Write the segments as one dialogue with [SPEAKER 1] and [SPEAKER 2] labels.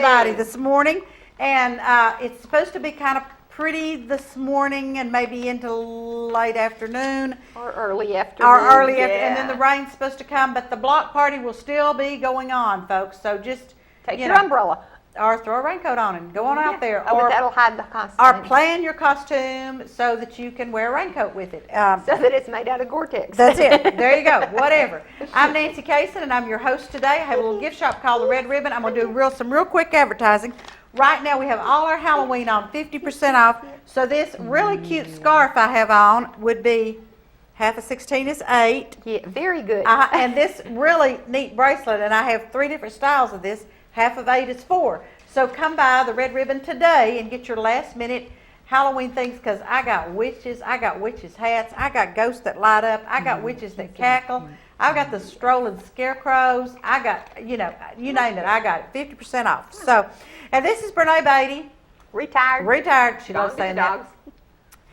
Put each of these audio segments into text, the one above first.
[SPEAKER 1] everybody this morning. And it's supposed to be kind of pretty this morning and maybe into late afternoon.
[SPEAKER 2] Or early afternoon.
[SPEAKER 1] And then the rain's supposed to come, but the block party will still be going on, folks. So just
[SPEAKER 2] take your umbrella.
[SPEAKER 1] Or throw a raincoat on and go on out there.
[SPEAKER 2] But that'll hide the costume.
[SPEAKER 1] Or plan your costume so that you can wear a raincoat with it.
[SPEAKER 2] So that it's made out of Gore-Tex.
[SPEAKER 1] That's it. There you go. Whatever. I'm Nancy Kaysen, and I'm your host today. I have a little gift shop called the Red Ribbon. I'm going to do some real quick advertising. Right now we have all our Halloween on 50% off. So this really cute scarf I have on would be half a 16 is 8.
[SPEAKER 2] Yeah, very good.
[SPEAKER 1] And this really neat bracelet, and I have 3 different styles of this. Half of 8 is 4. So come by the Red Ribbon today and get your last minute Halloween things, because I got witches hats, I got ghosts that light up, I got witches that cackle, I've got the strolling scarecrows, I got, you name it, I got it, 50% off. So, and this is Brene Beatty. Retired, she loves saying that.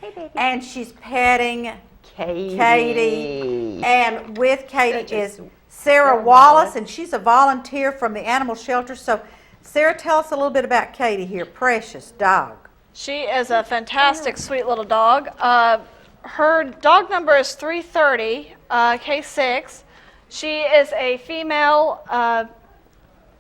[SPEAKER 2] Hey, baby.
[SPEAKER 1] And she's petting
[SPEAKER 2] Katie.
[SPEAKER 1] And with Katie is Sarah Wallace, and she's a volunteer from the animal shelter. So, Sarah, tell us a little bit about Katie here, precious dog.
[SPEAKER 3] She is a fantastic, sweet little dog. Her dog number is 330, K6. She is a female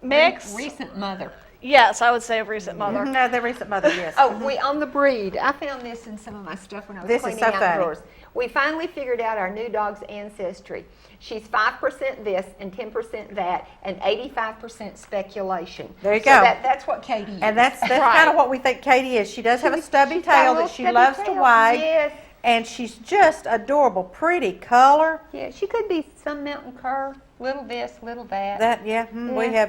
[SPEAKER 3] mix.
[SPEAKER 2] Recent mother.
[SPEAKER 3] Yes, I would say a recent mother.
[SPEAKER 1] No, the recent mother, yes.
[SPEAKER 2] We on the breed. I found this in some of my stuff when I was cleaning out drawers. We finally figured out our new dog's ancestry. She's 5% this and 10% that and 85% speculation.
[SPEAKER 1] There you
[SPEAKER 2] so
[SPEAKER 1] go.
[SPEAKER 2] That's what Katie is.
[SPEAKER 1] And that's kind of what we think Katie is. She does have a stubby tail that she loves to wag.
[SPEAKER 2] Yes.
[SPEAKER 1] And she's just adorable, pretty color.
[SPEAKER 2] Yeah, she could be some mountain cur, little this, little that.
[SPEAKER 1] We have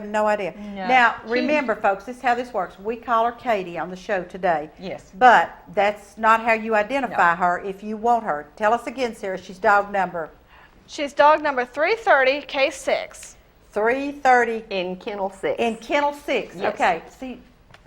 [SPEAKER 1] no idea.
[SPEAKER 2] No.
[SPEAKER 1] Now, remember, folks, this is how this works. We call her Katie on the show today.
[SPEAKER 2] Yes.
[SPEAKER 1] But that's not how you identify her if you want her. Tell us again, Sarah, she's dog number?
[SPEAKER 3] She's dog number 330, K6.
[SPEAKER 1] 330.
[SPEAKER 2] In kennel 6.
[SPEAKER 1] In kennel 6.
[SPEAKER 2] Yes.
[SPEAKER 1] Okay. See,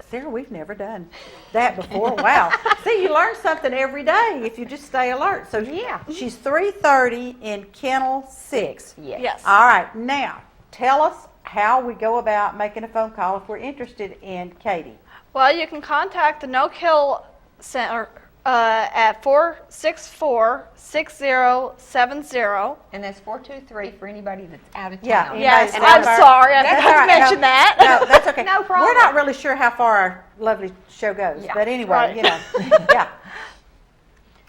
[SPEAKER 1] Sarah, we've never done that before. Wow. See, you learn something every day if you just stay alert. So
[SPEAKER 2] yeah,
[SPEAKER 1] she's 330 in kennel 6.
[SPEAKER 3] Yes.
[SPEAKER 1] All right. Now, tell us how we go about making a phone call if we're interested in Katie.
[SPEAKER 3] Well, you can contact the No Kill Center at 464-6070.
[SPEAKER 2] And that's 423 for anybody that's out of town.
[SPEAKER 1] Yeah.
[SPEAKER 3] Yes,
[SPEAKER 1] And
[SPEAKER 3] I'm sorry. I forgot to mention that.
[SPEAKER 1] No, that's okay.
[SPEAKER 2] No problem.
[SPEAKER 1] We're not really sure how far our lovely show goes, but anyway, yeah.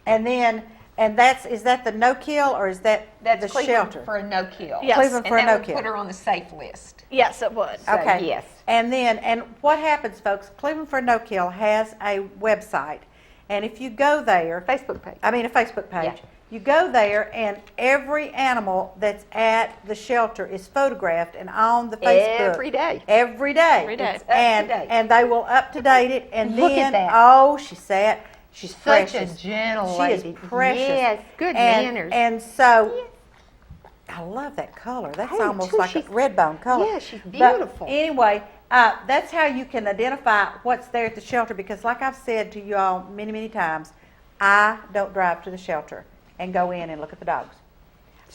[SPEAKER 1] And then, is that the no kill or is that
[SPEAKER 2] that's
[SPEAKER 1] the
[SPEAKER 2] Cleveland
[SPEAKER 1] shelter?
[SPEAKER 2] For a no kill.
[SPEAKER 3] Yes.
[SPEAKER 1] Cleveland for a no
[SPEAKER 2] would
[SPEAKER 1] kill.
[SPEAKER 2] Put her on the safe list.
[SPEAKER 3] Yes, it would.
[SPEAKER 2] So,
[SPEAKER 1] Okay.
[SPEAKER 2] Yes.
[SPEAKER 1] And what happens, folks? Cleveland for No Kill has a website, and if you go there,
[SPEAKER 2] a Facebook page.
[SPEAKER 1] Yeah. You go there, and every animal that's at the shelter is photographed and on the Facebook
[SPEAKER 2] Every day.
[SPEAKER 3] Every day.
[SPEAKER 2] It's up
[SPEAKER 1] and
[SPEAKER 2] to date.
[SPEAKER 1] and they will up to date it. And
[SPEAKER 2] Look
[SPEAKER 1] then
[SPEAKER 2] at that.
[SPEAKER 1] She's
[SPEAKER 2] Such
[SPEAKER 1] precious.
[SPEAKER 2] a gentle
[SPEAKER 1] She
[SPEAKER 2] lady.
[SPEAKER 1] is precious.
[SPEAKER 2] Yes, good
[SPEAKER 1] and,
[SPEAKER 2] manners.
[SPEAKER 1] And so, I love that color. That's
[SPEAKER 2] I do
[SPEAKER 1] almost
[SPEAKER 2] too.
[SPEAKER 1] like a red bone color.
[SPEAKER 2] Yeah, she's
[SPEAKER 1] But
[SPEAKER 2] beautiful.
[SPEAKER 1] anyway, that's how you can identify what's there at the shelter, because like I've said to you all many, many times, I don't drive to the shelter and go in and look at the dogs.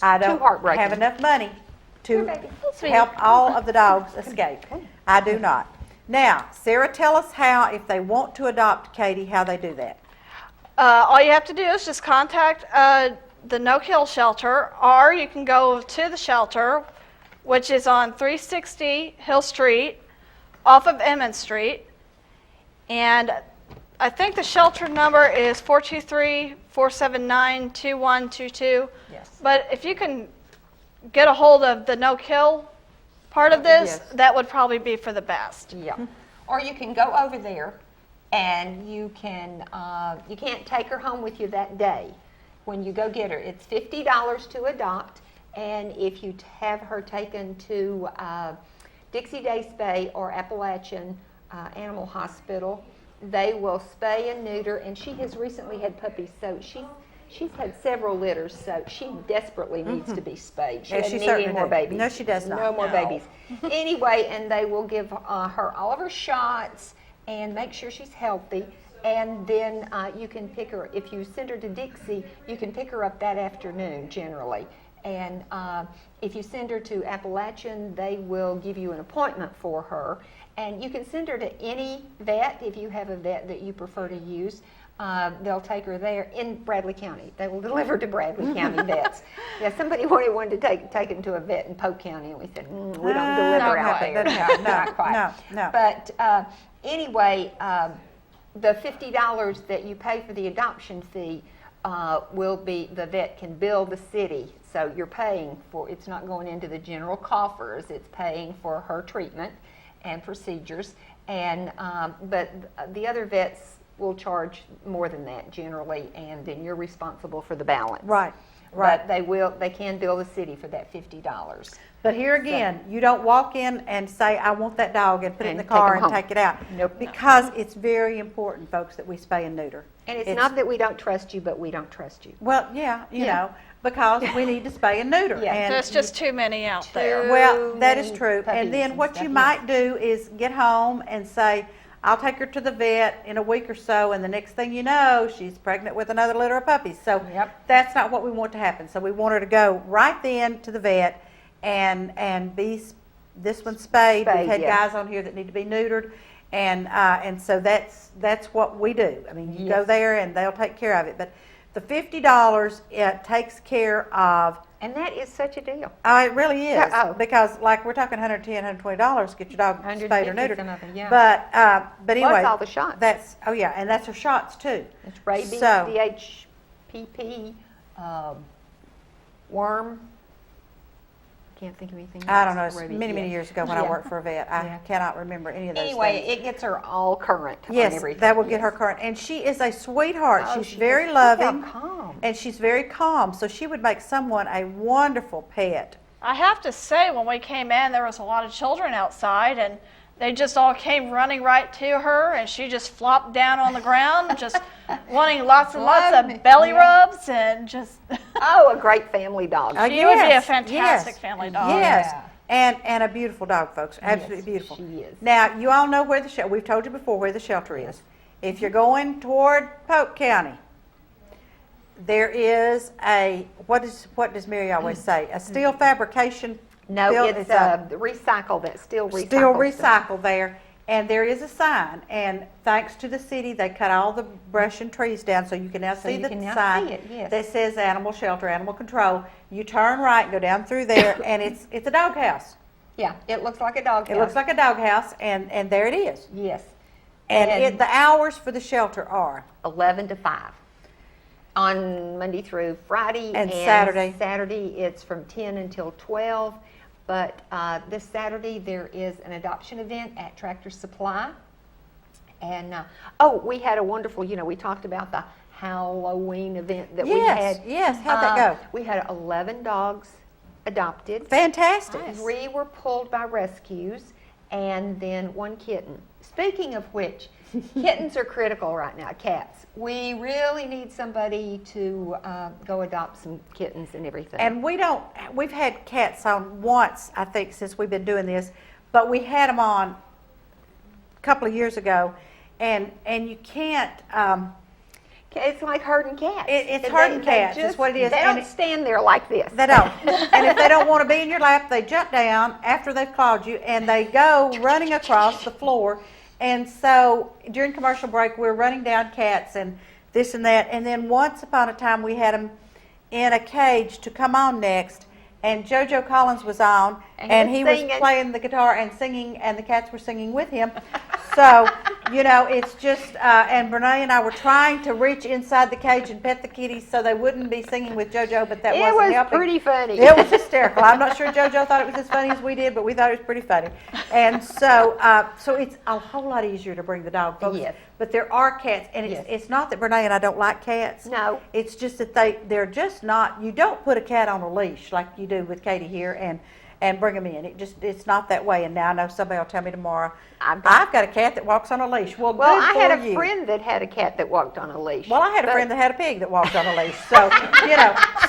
[SPEAKER 1] I don't
[SPEAKER 2] heartbreaking.
[SPEAKER 1] have enough money to
[SPEAKER 3] Sweet.
[SPEAKER 1] help all of the dogs escape. I do not. Now, Sarah, tell us how, if they want to adopt Katie, how they do that.
[SPEAKER 3] All you have to do is just contact the No Kill shelter, or you can go to the shelter, which is on 360 Hill Street, off of Emmons Street. And I think the shelter number is 423-479-2122.
[SPEAKER 2] Yes.
[SPEAKER 3] But if you can get a hold of the No Kill part of this,
[SPEAKER 2] Yes.
[SPEAKER 3] that would probably be for the best.
[SPEAKER 2] Yeah. Or you can go over there and you can, you can't take her home with you that day when you go get her. It's $50 to adopt, and if you have her taken to Dixie Day Spay or Appalachian Animal Hospital, they will spay and neuter, and she has recently had puppies, so she's had several litters, so she desperately needs to be spayed. She doesn't need any more babies.
[SPEAKER 1] No, she does not.
[SPEAKER 2] No more babies. Anyway, and they will give her all of her shots and make sure she's healthy. And then you can pick her, if you send her to Dixie, you can pick her up that afternoon generally. and if you send her to Appalachian, they will give you an appointment for her. And you can send her to any vet if you have a vet that you prefer to use. They'll take her there in Bradley County. They will deliver to Bradley County vets. Yeah, somebody wanted to take him to a vet in Polk County, and we said, we don't deliver out there. Not quite.
[SPEAKER 1] No.
[SPEAKER 2] But anyway, the $50 that you pay for the adoption fee will be, the vet can bill the city. So you're paying for, it's not going into the general coffers, it's paying for her treatment and procedures. And but the other vets will charge more than that generally, and then you're responsible for the balance.
[SPEAKER 1] Right.
[SPEAKER 2] But they can bill the city for that $50.
[SPEAKER 1] But here again, you don't walk in and say, I want that dog, and put it in the
[SPEAKER 2] And
[SPEAKER 1] car
[SPEAKER 2] take 'em
[SPEAKER 1] and
[SPEAKER 2] home.
[SPEAKER 1] take it out.
[SPEAKER 2] Nope.
[SPEAKER 1] Because it's very important, folks, that we spay and neuter.
[SPEAKER 2] And it's not that we don't trust you, but we don't trust you.
[SPEAKER 1] Well, yeah, you
[SPEAKER 2] Yeah.
[SPEAKER 1] know, because we need to spay and neuter.
[SPEAKER 2] Yeah.
[SPEAKER 1] And
[SPEAKER 3] There's just too many out there.
[SPEAKER 1] well, that is
[SPEAKER 2] many
[SPEAKER 1] true.
[SPEAKER 2] puppies
[SPEAKER 1] And then
[SPEAKER 2] and
[SPEAKER 1] what
[SPEAKER 2] stuff,
[SPEAKER 1] you
[SPEAKER 2] yes.
[SPEAKER 1] might do is get home and say, I'll take her to the vet in a week or so, and the next thing you know, she's pregnant with another litter of puppies. So
[SPEAKER 2] Yep.
[SPEAKER 1] that's not what we want to happen. So we want her to go right then to the vet and be, this one's spayed. We've
[SPEAKER 2] Spayed,
[SPEAKER 1] had
[SPEAKER 2] yeah.
[SPEAKER 1] guys on here that need to be neutered. And so that's what we do. I mean, you go
[SPEAKER 2] Yes.
[SPEAKER 1] there and they'll take care of it. But the $50, it takes care of.
[SPEAKER 2] And that is such a deal.
[SPEAKER 1] Oh, it really is.
[SPEAKER 2] Yeah, oh.
[SPEAKER 1] Because like we're talking $110, $120 to get your dog spayed or
[SPEAKER 2] 150
[SPEAKER 1] neutered.
[SPEAKER 2] something, yeah.
[SPEAKER 1] But anyway.
[SPEAKER 2] Plus all the shots.
[SPEAKER 1] Oh yeah, and that's her shots too.
[SPEAKER 2] It's rabies,
[SPEAKER 1] So-
[SPEAKER 2] DHPP, worm. Can't think of anything else.
[SPEAKER 1] I don't know, it's
[SPEAKER 2] Rabies,
[SPEAKER 1] many
[SPEAKER 2] yeah.
[SPEAKER 1] years ago when I
[SPEAKER 2] Yeah.
[SPEAKER 1] worked for a vet. I
[SPEAKER 2] Yeah.
[SPEAKER 1] cannot remember any of those
[SPEAKER 2] Anyway,
[SPEAKER 1] things.
[SPEAKER 2] it gets her all current on
[SPEAKER 1] Yes,
[SPEAKER 2] everything.
[SPEAKER 1] that will get
[SPEAKER 2] Yes.
[SPEAKER 1] her current. And she is a sweetheart.
[SPEAKER 2] Oh,
[SPEAKER 1] She's
[SPEAKER 2] she
[SPEAKER 1] very
[SPEAKER 2] is. Look how
[SPEAKER 1] loving.
[SPEAKER 2] calm.
[SPEAKER 1] And she's very calm. So she would make someone a wonderful pet.
[SPEAKER 3] I have to say, when we came in, there was a lot of children outside, and they just all came running right to her, and she just flopped down on the ground, just wanting lots and lots
[SPEAKER 2] Love me.
[SPEAKER 3] of belly
[SPEAKER 2] Yeah.
[SPEAKER 3] rubs, and just
[SPEAKER 2] Oh, a great family dog.
[SPEAKER 1] Oh,
[SPEAKER 3] she would be a
[SPEAKER 1] yes,
[SPEAKER 3] fantastic
[SPEAKER 1] yes.
[SPEAKER 3] family dog.
[SPEAKER 1] Yes.
[SPEAKER 2] Yeah.
[SPEAKER 1] And a beautiful dog, folks. Absolutely
[SPEAKER 2] Yes,
[SPEAKER 1] beautiful.
[SPEAKER 2] she is.
[SPEAKER 1] Now, you all know where the shelter, we've told you before where the shelter is. If you're going toward Polk County, there is what does Mary always say? A steel fabrication.
[SPEAKER 2] No, it's recycle, that steel recycle.
[SPEAKER 1] Steel
[SPEAKER 2] stuff.
[SPEAKER 1] recycle there. And there is a sign, and thanks to the city, they cut all the brush and trees down, so you can now see
[SPEAKER 2] you
[SPEAKER 1] the
[SPEAKER 2] can now
[SPEAKER 1] sign
[SPEAKER 2] see it, yes.
[SPEAKER 1] that says animal shelter, animal control. You turn right and go down through there, and it's a doghouse.
[SPEAKER 2] Yeah, it looks like a dog
[SPEAKER 1] It
[SPEAKER 2] house.
[SPEAKER 1] looks like a doghouse, and there it is.
[SPEAKER 2] Yes.
[SPEAKER 1] And the hours for the shelter are
[SPEAKER 2] 11 to 5 on Monday through Friday.
[SPEAKER 1] And Saturday.
[SPEAKER 2] Saturday, it's from 10 until 12. But this Saturday, there is an adoption event at Tractor Supply. And, we had a wonderful, we talked about the Halloween event that we had.
[SPEAKER 1] Yes, how'd that go?
[SPEAKER 2] We had 11 dogs adopted.
[SPEAKER 1] Fantastic.
[SPEAKER 2] 3 were pulled by rescues, and then 1 kitten. Speaking of which, kittens are critical right now, cats. We really need somebody to go adopt some kittens and everything.
[SPEAKER 1] And we've had cats on once, I think, since we've been doing this, but we had them on a couple of years ago, and you can't,
[SPEAKER 2] it's like herding cats.
[SPEAKER 1] It's herding cats, that's what it is.
[SPEAKER 2] They
[SPEAKER 1] And
[SPEAKER 2] don't stand there like this.
[SPEAKER 1] they don't. And if they don't want to be in your lap, they jump down after they've clawed you, and they go running across the floor. And so during commercial break, we're running down cats and this and that. And then once upon a time, we had them in a cage to come on next. And JoJo Collins was on, and he was
[SPEAKER 2] singing.
[SPEAKER 1] playing the guitar and singing, and the cats were singing with him. So, it's just, and Brene and I were trying to reach inside the cage and pet the kitties so they wouldn't be singing with JoJo, but that
[SPEAKER 2] It
[SPEAKER 1] wasn't
[SPEAKER 2] was
[SPEAKER 1] helping.
[SPEAKER 2] pretty funny.
[SPEAKER 1] It was hysterical. I'm not sure JoJo thought it was as funny as we did, but we thought it was pretty funny. And so it's a whole lot easier to bring the dog, folks.
[SPEAKER 2] Yes.
[SPEAKER 1] But there are cats, and
[SPEAKER 2] Yes.
[SPEAKER 1] it's not that Brene and I don't like cats.
[SPEAKER 2] No.
[SPEAKER 1] It's just that they're just not, you don't put a cat on a leash like you do with Katie here and bring them in. It's not that way. And now I know somebody will tell me tomorrow, I've got a cat that walks on a leash. Well,
[SPEAKER 2] Well,
[SPEAKER 1] good
[SPEAKER 2] I
[SPEAKER 1] for
[SPEAKER 2] had a
[SPEAKER 1] you.
[SPEAKER 2] friend that had a cat that walked on a leash.
[SPEAKER 1] Well, I had a
[SPEAKER 2] But-
[SPEAKER 1] friend that had a pig that walked on a leash. So,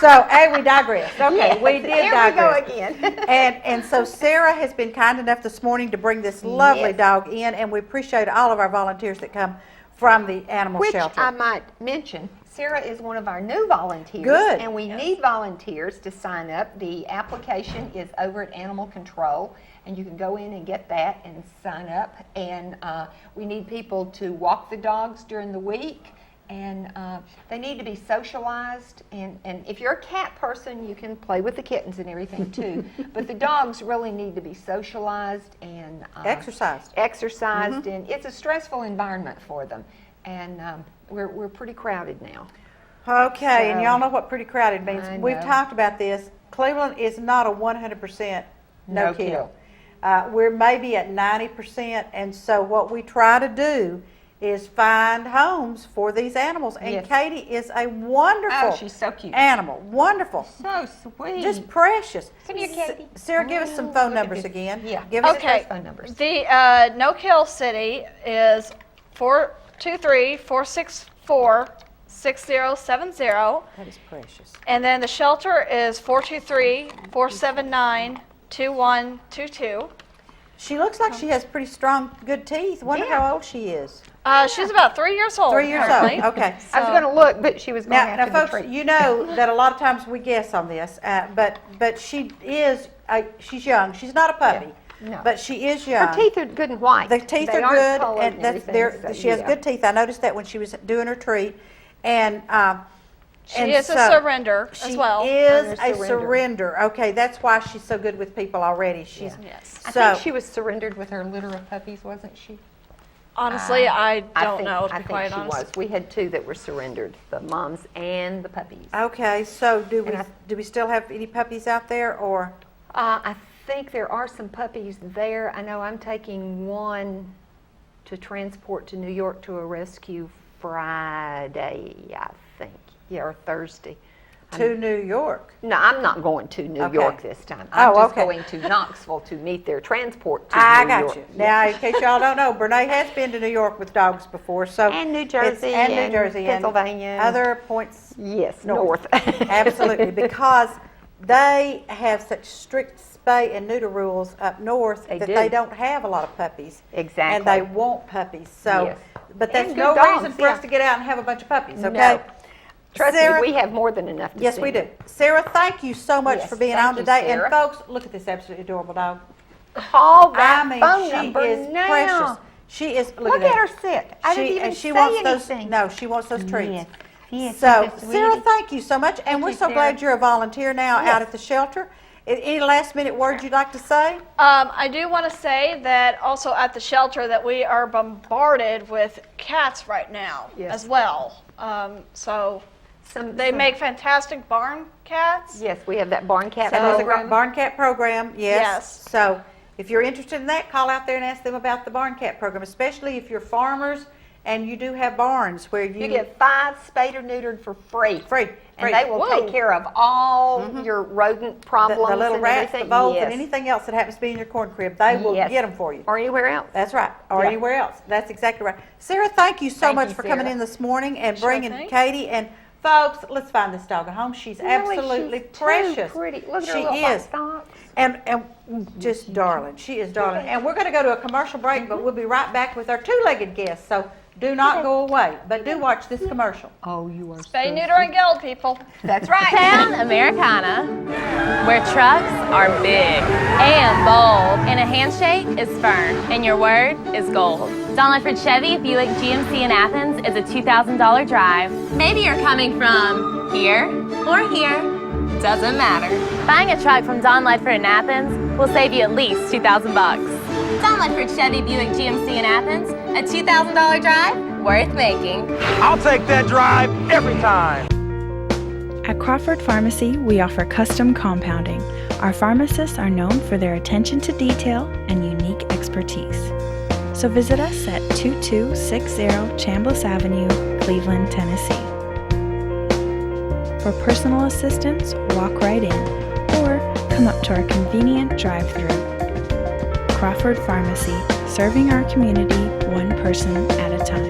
[SPEAKER 1] so, hey, we digressed. Okay,
[SPEAKER 2] Yes,
[SPEAKER 1] we did
[SPEAKER 2] here
[SPEAKER 1] digress.
[SPEAKER 2] we go again.
[SPEAKER 1] And so Sarah has been kind enough this morning to bring this lovely
[SPEAKER 2] Yes.
[SPEAKER 1] dog in, and we appreciate all of our volunteers that come from the animal
[SPEAKER 2] Which
[SPEAKER 1] shelter.
[SPEAKER 2] I might mention, Sarah is one of our new volunteers.
[SPEAKER 1] Good.
[SPEAKER 2] And we need volunteers to sign up. The application is over at Animal Control, and you can go in and get that and sign up. And we need people to walk the dogs during the week, and they need to be socialized. And if you're a cat person, you can play with the kittens and everything too. But the dogs really need to be socialized and
[SPEAKER 1] Exercised.
[SPEAKER 2] and it's a stressful environment for them. And we're pretty crowded now.
[SPEAKER 1] Okay, and
[SPEAKER 2] So-
[SPEAKER 1] y'all know what pretty crowded means.
[SPEAKER 2] I
[SPEAKER 1] We've
[SPEAKER 2] know.
[SPEAKER 1] talked about this. Cleveland is not a 100%
[SPEAKER 2] No
[SPEAKER 1] no-kill.
[SPEAKER 2] kill.
[SPEAKER 1] We're maybe at 90%, and so what we try to do is find homes for these animals. And
[SPEAKER 2] Yes.
[SPEAKER 1] Katie is a wonderful
[SPEAKER 2] Oh, she's so cute.
[SPEAKER 1] animal. Wonderful.
[SPEAKER 2] So sweet.
[SPEAKER 1] Just precious.
[SPEAKER 2] Come here, Katie.
[SPEAKER 1] Sarah, give us some
[SPEAKER 2] Oh,
[SPEAKER 1] phone
[SPEAKER 2] look at
[SPEAKER 1] numbers
[SPEAKER 2] this.
[SPEAKER 1] again.
[SPEAKER 2] Yeah.
[SPEAKER 1] Give us
[SPEAKER 2] Okay. phone numbers.
[SPEAKER 3] The no-kill city is 423-464-6070.
[SPEAKER 1] That is precious.
[SPEAKER 3] And then the shelter is 423-479-2122.
[SPEAKER 1] She looks like she has pretty strong, good teeth. Wonder
[SPEAKER 2] Yeah.
[SPEAKER 1] how old she is.
[SPEAKER 3] She's about 3 years old.
[SPEAKER 1] 3 years
[SPEAKER 3] apparently.
[SPEAKER 1] old. Okay.
[SPEAKER 2] I was going to look, but she was going
[SPEAKER 1] Now,
[SPEAKER 2] after the
[SPEAKER 1] folks,
[SPEAKER 2] tree.
[SPEAKER 1] you know that a lot of times we guess on this, but she is she's young. She's not a puppy,
[SPEAKER 2] Yeah. No.
[SPEAKER 1] but she is young.
[SPEAKER 2] Her teeth are good and white.
[SPEAKER 1] The teeth
[SPEAKER 2] They
[SPEAKER 1] are
[SPEAKER 2] aren't
[SPEAKER 1] good,
[SPEAKER 2] colored
[SPEAKER 1] and that's
[SPEAKER 2] everything, so,
[SPEAKER 1] she has
[SPEAKER 2] yeah.
[SPEAKER 1] good teeth. I noticed that when she was doing her treat, and
[SPEAKER 3] She is a surrender as well.
[SPEAKER 1] She is
[SPEAKER 2] Under
[SPEAKER 1] a
[SPEAKER 2] surrender.
[SPEAKER 1] surrender. Okay, that's why she's so good with people already. She's
[SPEAKER 3] Yes.
[SPEAKER 2] I
[SPEAKER 1] so.
[SPEAKER 2] think she was surrendered with her litter of puppies, wasn't she?
[SPEAKER 3] Honestly, I don't
[SPEAKER 2] think,
[SPEAKER 3] know, to
[SPEAKER 2] I
[SPEAKER 3] be
[SPEAKER 2] think
[SPEAKER 3] quite
[SPEAKER 2] she
[SPEAKER 3] honest.
[SPEAKER 2] was. We had 2 that were surrendered, the moms and the puppies.
[SPEAKER 1] Okay, so do
[SPEAKER 2] And
[SPEAKER 1] we still have any puppies out there, or?
[SPEAKER 2] I think there are some puppies there. I know I'm taking one to transport to New York to a rescue Friday, I think. Yeah, or Thursday.
[SPEAKER 1] To New York.
[SPEAKER 2] No, I'm not going to New
[SPEAKER 1] Okay.
[SPEAKER 2] York this time. I'm
[SPEAKER 1] Oh,
[SPEAKER 2] just
[SPEAKER 1] okay.
[SPEAKER 2] going to Knoxville to meet their transport to
[SPEAKER 1] I
[SPEAKER 2] New
[SPEAKER 1] got
[SPEAKER 2] York.
[SPEAKER 1] you. Now, in case y'all don't know, Brene has been to New York with dogs before, so.
[SPEAKER 2] And New
[SPEAKER 1] it's-
[SPEAKER 2] Jersey
[SPEAKER 1] and New
[SPEAKER 2] and
[SPEAKER 1] Jersey and
[SPEAKER 2] Pennsylvania.
[SPEAKER 1] other points.
[SPEAKER 2] Yes,
[SPEAKER 1] North.
[SPEAKER 2] north.
[SPEAKER 1] Absolutely, because they have such strict spay and neuter rules up north
[SPEAKER 2] They
[SPEAKER 1] that
[SPEAKER 2] do.
[SPEAKER 1] they don't have a lot of puppies.
[SPEAKER 2] Exactly.
[SPEAKER 1] And they want puppies, so,
[SPEAKER 2] Yes.
[SPEAKER 1] but that's
[SPEAKER 2] And
[SPEAKER 1] no
[SPEAKER 2] good dogs,
[SPEAKER 1] reason for us
[SPEAKER 2] yeah.
[SPEAKER 1] to get out and have a bunch of puppies, okay?
[SPEAKER 2] No. Trust
[SPEAKER 1] Sarah,
[SPEAKER 2] me, we have more than enough to
[SPEAKER 1] yes,
[SPEAKER 2] send
[SPEAKER 1] we do.
[SPEAKER 2] you.
[SPEAKER 1] Sarah, thank you so much
[SPEAKER 2] Yes,
[SPEAKER 1] for being
[SPEAKER 2] thank
[SPEAKER 1] on
[SPEAKER 2] you,
[SPEAKER 1] today.
[SPEAKER 2] Sarah.
[SPEAKER 1] And folks, look at this absolutely adorable dog.
[SPEAKER 2] Call that
[SPEAKER 1] I mean,
[SPEAKER 2] phone
[SPEAKER 1] she
[SPEAKER 2] number
[SPEAKER 1] is
[SPEAKER 2] now.
[SPEAKER 1] precious. She is, look
[SPEAKER 2] Look
[SPEAKER 1] at
[SPEAKER 2] at her
[SPEAKER 1] that.
[SPEAKER 2] sit. I didn't even
[SPEAKER 1] she
[SPEAKER 2] say
[SPEAKER 1] wants
[SPEAKER 2] anything.
[SPEAKER 1] those, no, she wants those treats.
[SPEAKER 2] Yes, yes,
[SPEAKER 1] So,
[SPEAKER 2] she's a
[SPEAKER 1] Sarah,
[SPEAKER 2] sweetie.
[SPEAKER 1] thank you so much, and we're
[SPEAKER 2] you,
[SPEAKER 1] so
[SPEAKER 2] Sarah.
[SPEAKER 1] glad you're a volunteer now
[SPEAKER 2] Yes.
[SPEAKER 1] out at the shelter. Any last minute words you'd like to say?
[SPEAKER 3] I do want to say that also at the shelter that we are bombarded with cats right now
[SPEAKER 2] Yes.
[SPEAKER 3] as well. So they make fantastic barn cats.
[SPEAKER 2] Yes, we have that barn cat
[SPEAKER 1] And there's a
[SPEAKER 2] program.
[SPEAKER 1] barn cat program, yes.
[SPEAKER 3] Yes.
[SPEAKER 1] So if you're interested in that, call out there and ask them about the barn cat program, especially if you're farmers and you do have barns where
[SPEAKER 2] You get 5 spayed or neutered for free.
[SPEAKER 1] free.
[SPEAKER 2] And they will
[SPEAKER 3] Whoa.
[SPEAKER 2] take care of all your rodent problems
[SPEAKER 1] the little
[SPEAKER 2] and
[SPEAKER 1] rats, the
[SPEAKER 2] everything.
[SPEAKER 1] voles,
[SPEAKER 2] Yes.
[SPEAKER 1] and anything else that happens to be in your corn crib, they will
[SPEAKER 2] Yes.
[SPEAKER 1] get them for you.
[SPEAKER 2] Or anywhere else.
[SPEAKER 1] That's right, or
[SPEAKER 2] Yeah.
[SPEAKER 1] anywhere else. That's exactly right. Sarah, thank you so
[SPEAKER 2] Thank
[SPEAKER 1] much
[SPEAKER 2] you,
[SPEAKER 1] for coming
[SPEAKER 2] Sarah.
[SPEAKER 1] in this morning and
[SPEAKER 3] Sure
[SPEAKER 1] bringing
[SPEAKER 3] thing.
[SPEAKER 1] Katie. And folks, let's find this dog a home. She's
[SPEAKER 2] Really,
[SPEAKER 1] absolutely
[SPEAKER 2] she's too
[SPEAKER 1] precious.
[SPEAKER 2] pretty. Look at her
[SPEAKER 1] She
[SPEAKER 2] little white
[SPEAKER 1] is.
[SPEAKER 2] socks.
[SPEAKER 1] And just darling. She is darling. And we're going to go to a commercial break, but we'll be right back with our two-legged guest. So do not go away, but do watch this commercial.
[SPEAKER 2] Oh, you are
[SPEAKER 3] Spay, neuter, and geld, people.
[SPEAKER 2] That's right.
[SPEAKER 4] Town Americana, where trucks are big and bold, and a handshake is firm, and your word is gold. Don Ledford Chevy Buick GMC in Athens is a $2,000 drive. Maybe you're coming from here or here, doesn't matter. Buying a truck from Don Ledford in Athens will save you at least $2,000. Don Ledford Chevy Buick GMC in Athens, a $2,000 drive worth making.
[SPEAKER 5] I'll take that drive every time.
[SPEAKER 6] At Crawford Pharmacy, we offer custom compounding. Our pharmacists are known for their attention to detail and unique expertise. So visit us at 2260 Chambliss Avenue, Cleveland, Tennessee. For personal assistance, walk right in or come up to our convenient drive-thru. Crawford Pharmacy, serving our community one person at a time.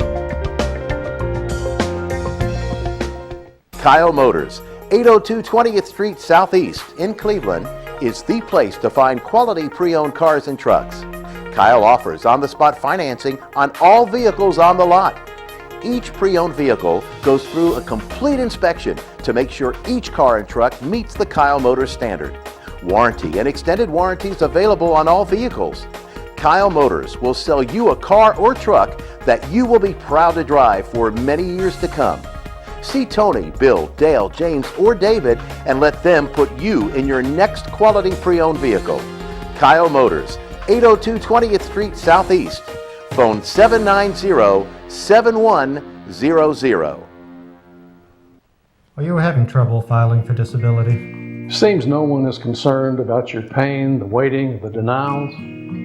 [SPEAKER 7] Kyle Motors, 802 20th Street Southeast in Cleveland, is the place to find quality pre-owned cars and trucks. Kyle offers on-the-spot financing on all vehicles on the lot. Each pre-owned vehicle goes through a complete inspection to make sure each car and truck meets the Kyle Motors standard. Warranty and extended warranties available on all vehicles. Kyle Motors will sell you a car or truck that you will be proud to drive for many years to come. See Tony, Bill, Dale, James, or David and let them put you in your next quality pre-owned vehicle. Kyle Motors, 802 20th Street Southeast. Phone 790-7100.
[SPEAKER 8] Are you having trouble filing for disability?
[SPEAKER 9] Seems no one is concerned about your pain, the waiting, the denials.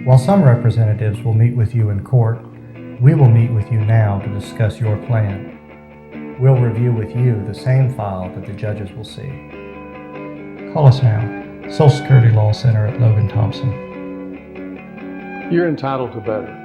[SPEAKER 8] While some representatives will meet with you in court, we will meet with you now to discuss your plan. We'll review with you the same file that the judges will see. Call us now, Social Security Law Center at Logan Thompson.
[SPEAKER 9] You're entitled to better.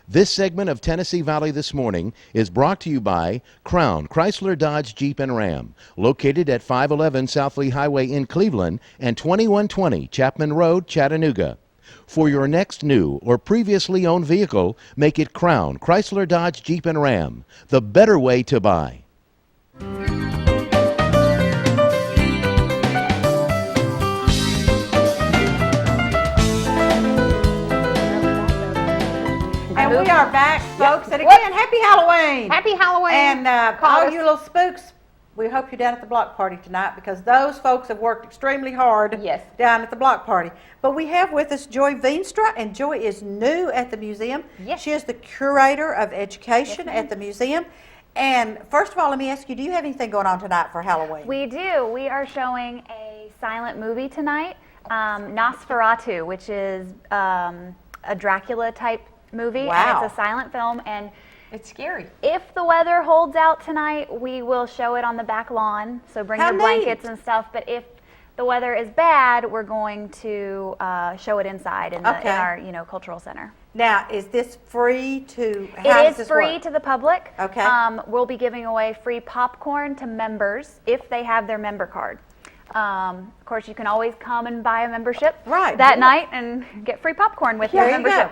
[SPEAKER 7] This segment of Tennessee Valley This Morning is brought to you by Crown Chrysler Dodge Jeep and Ram, located at 511 South Lee Highway in Cleveland and 2120 Chapman Road, Chattanooga. For your next new or previously owned vehicle, make it Crown Chrysler Dodge Jeep and Ram, the better way to buy.
[SPEAKER 1] And we are back, folks. And again, happy Halloween.
[SPEAKER 2] Happy Halloween.
[SPEAKER 1] And
[SPEAKER 2] Call
[SPEAKER 1] all
[SPEAKER 2] us.
[SPEAKER 1] you little spooks, we hope you're down at the block party tonight because those folks have worked extremely hard
[SPEAKER 2] Yes.
[SPEAKER 1] down at the block party. But we have with us Joy Veenstra, and Joy is new at the museum.
[SPEAKER 2] Yes.
[SPEAKER 1] She is the curator of education at the museum. And first of all, let me ask you, do you have anything going on tonight for Halloween?
[SPEAKER 10] We do. We are showing a silent movie tonight, Nosferatu, which is a Dracula type movie.
[SPEAKER 1] Wow.
[SPEAKER 10] And it's a silent film. And
[SPEAKER 2] It's scary.
[SPEAKER 10] if the weather holds out tonight, we will show it on the back lawn. So bring
[SPEAKER 1] How
[SPEAKER 10] your blankets
[SPEAKER 1] neat.
[SPEAKER 10] and stuff. But if the weather is bad, we're going to show it inside in, in our cultural center.
[SPEAKER 1] Now, is this free to, how
[SPEAKER 10] It
[SPEAKER 1] does
[SPEAKER 10] is
[SPEAKER 1] this
[SPEAKER 10] free
[SPEAKER 1] work?
[SPEAKER 10] to the public.
[SPEAKER 1] Okay.
[SPEAKER 10] We'll be giving away free popcorn to members if they have their member card. Of course, you can always come and buy a membership
[SPEAKER 1] Right,
[SPEAKER 10] that
[SPEAKER 1] yeah.
[SPEAKER 10] night and get free popcorn with your
[SPEAKER 1] There you go.
[SPEAKER 10] membership.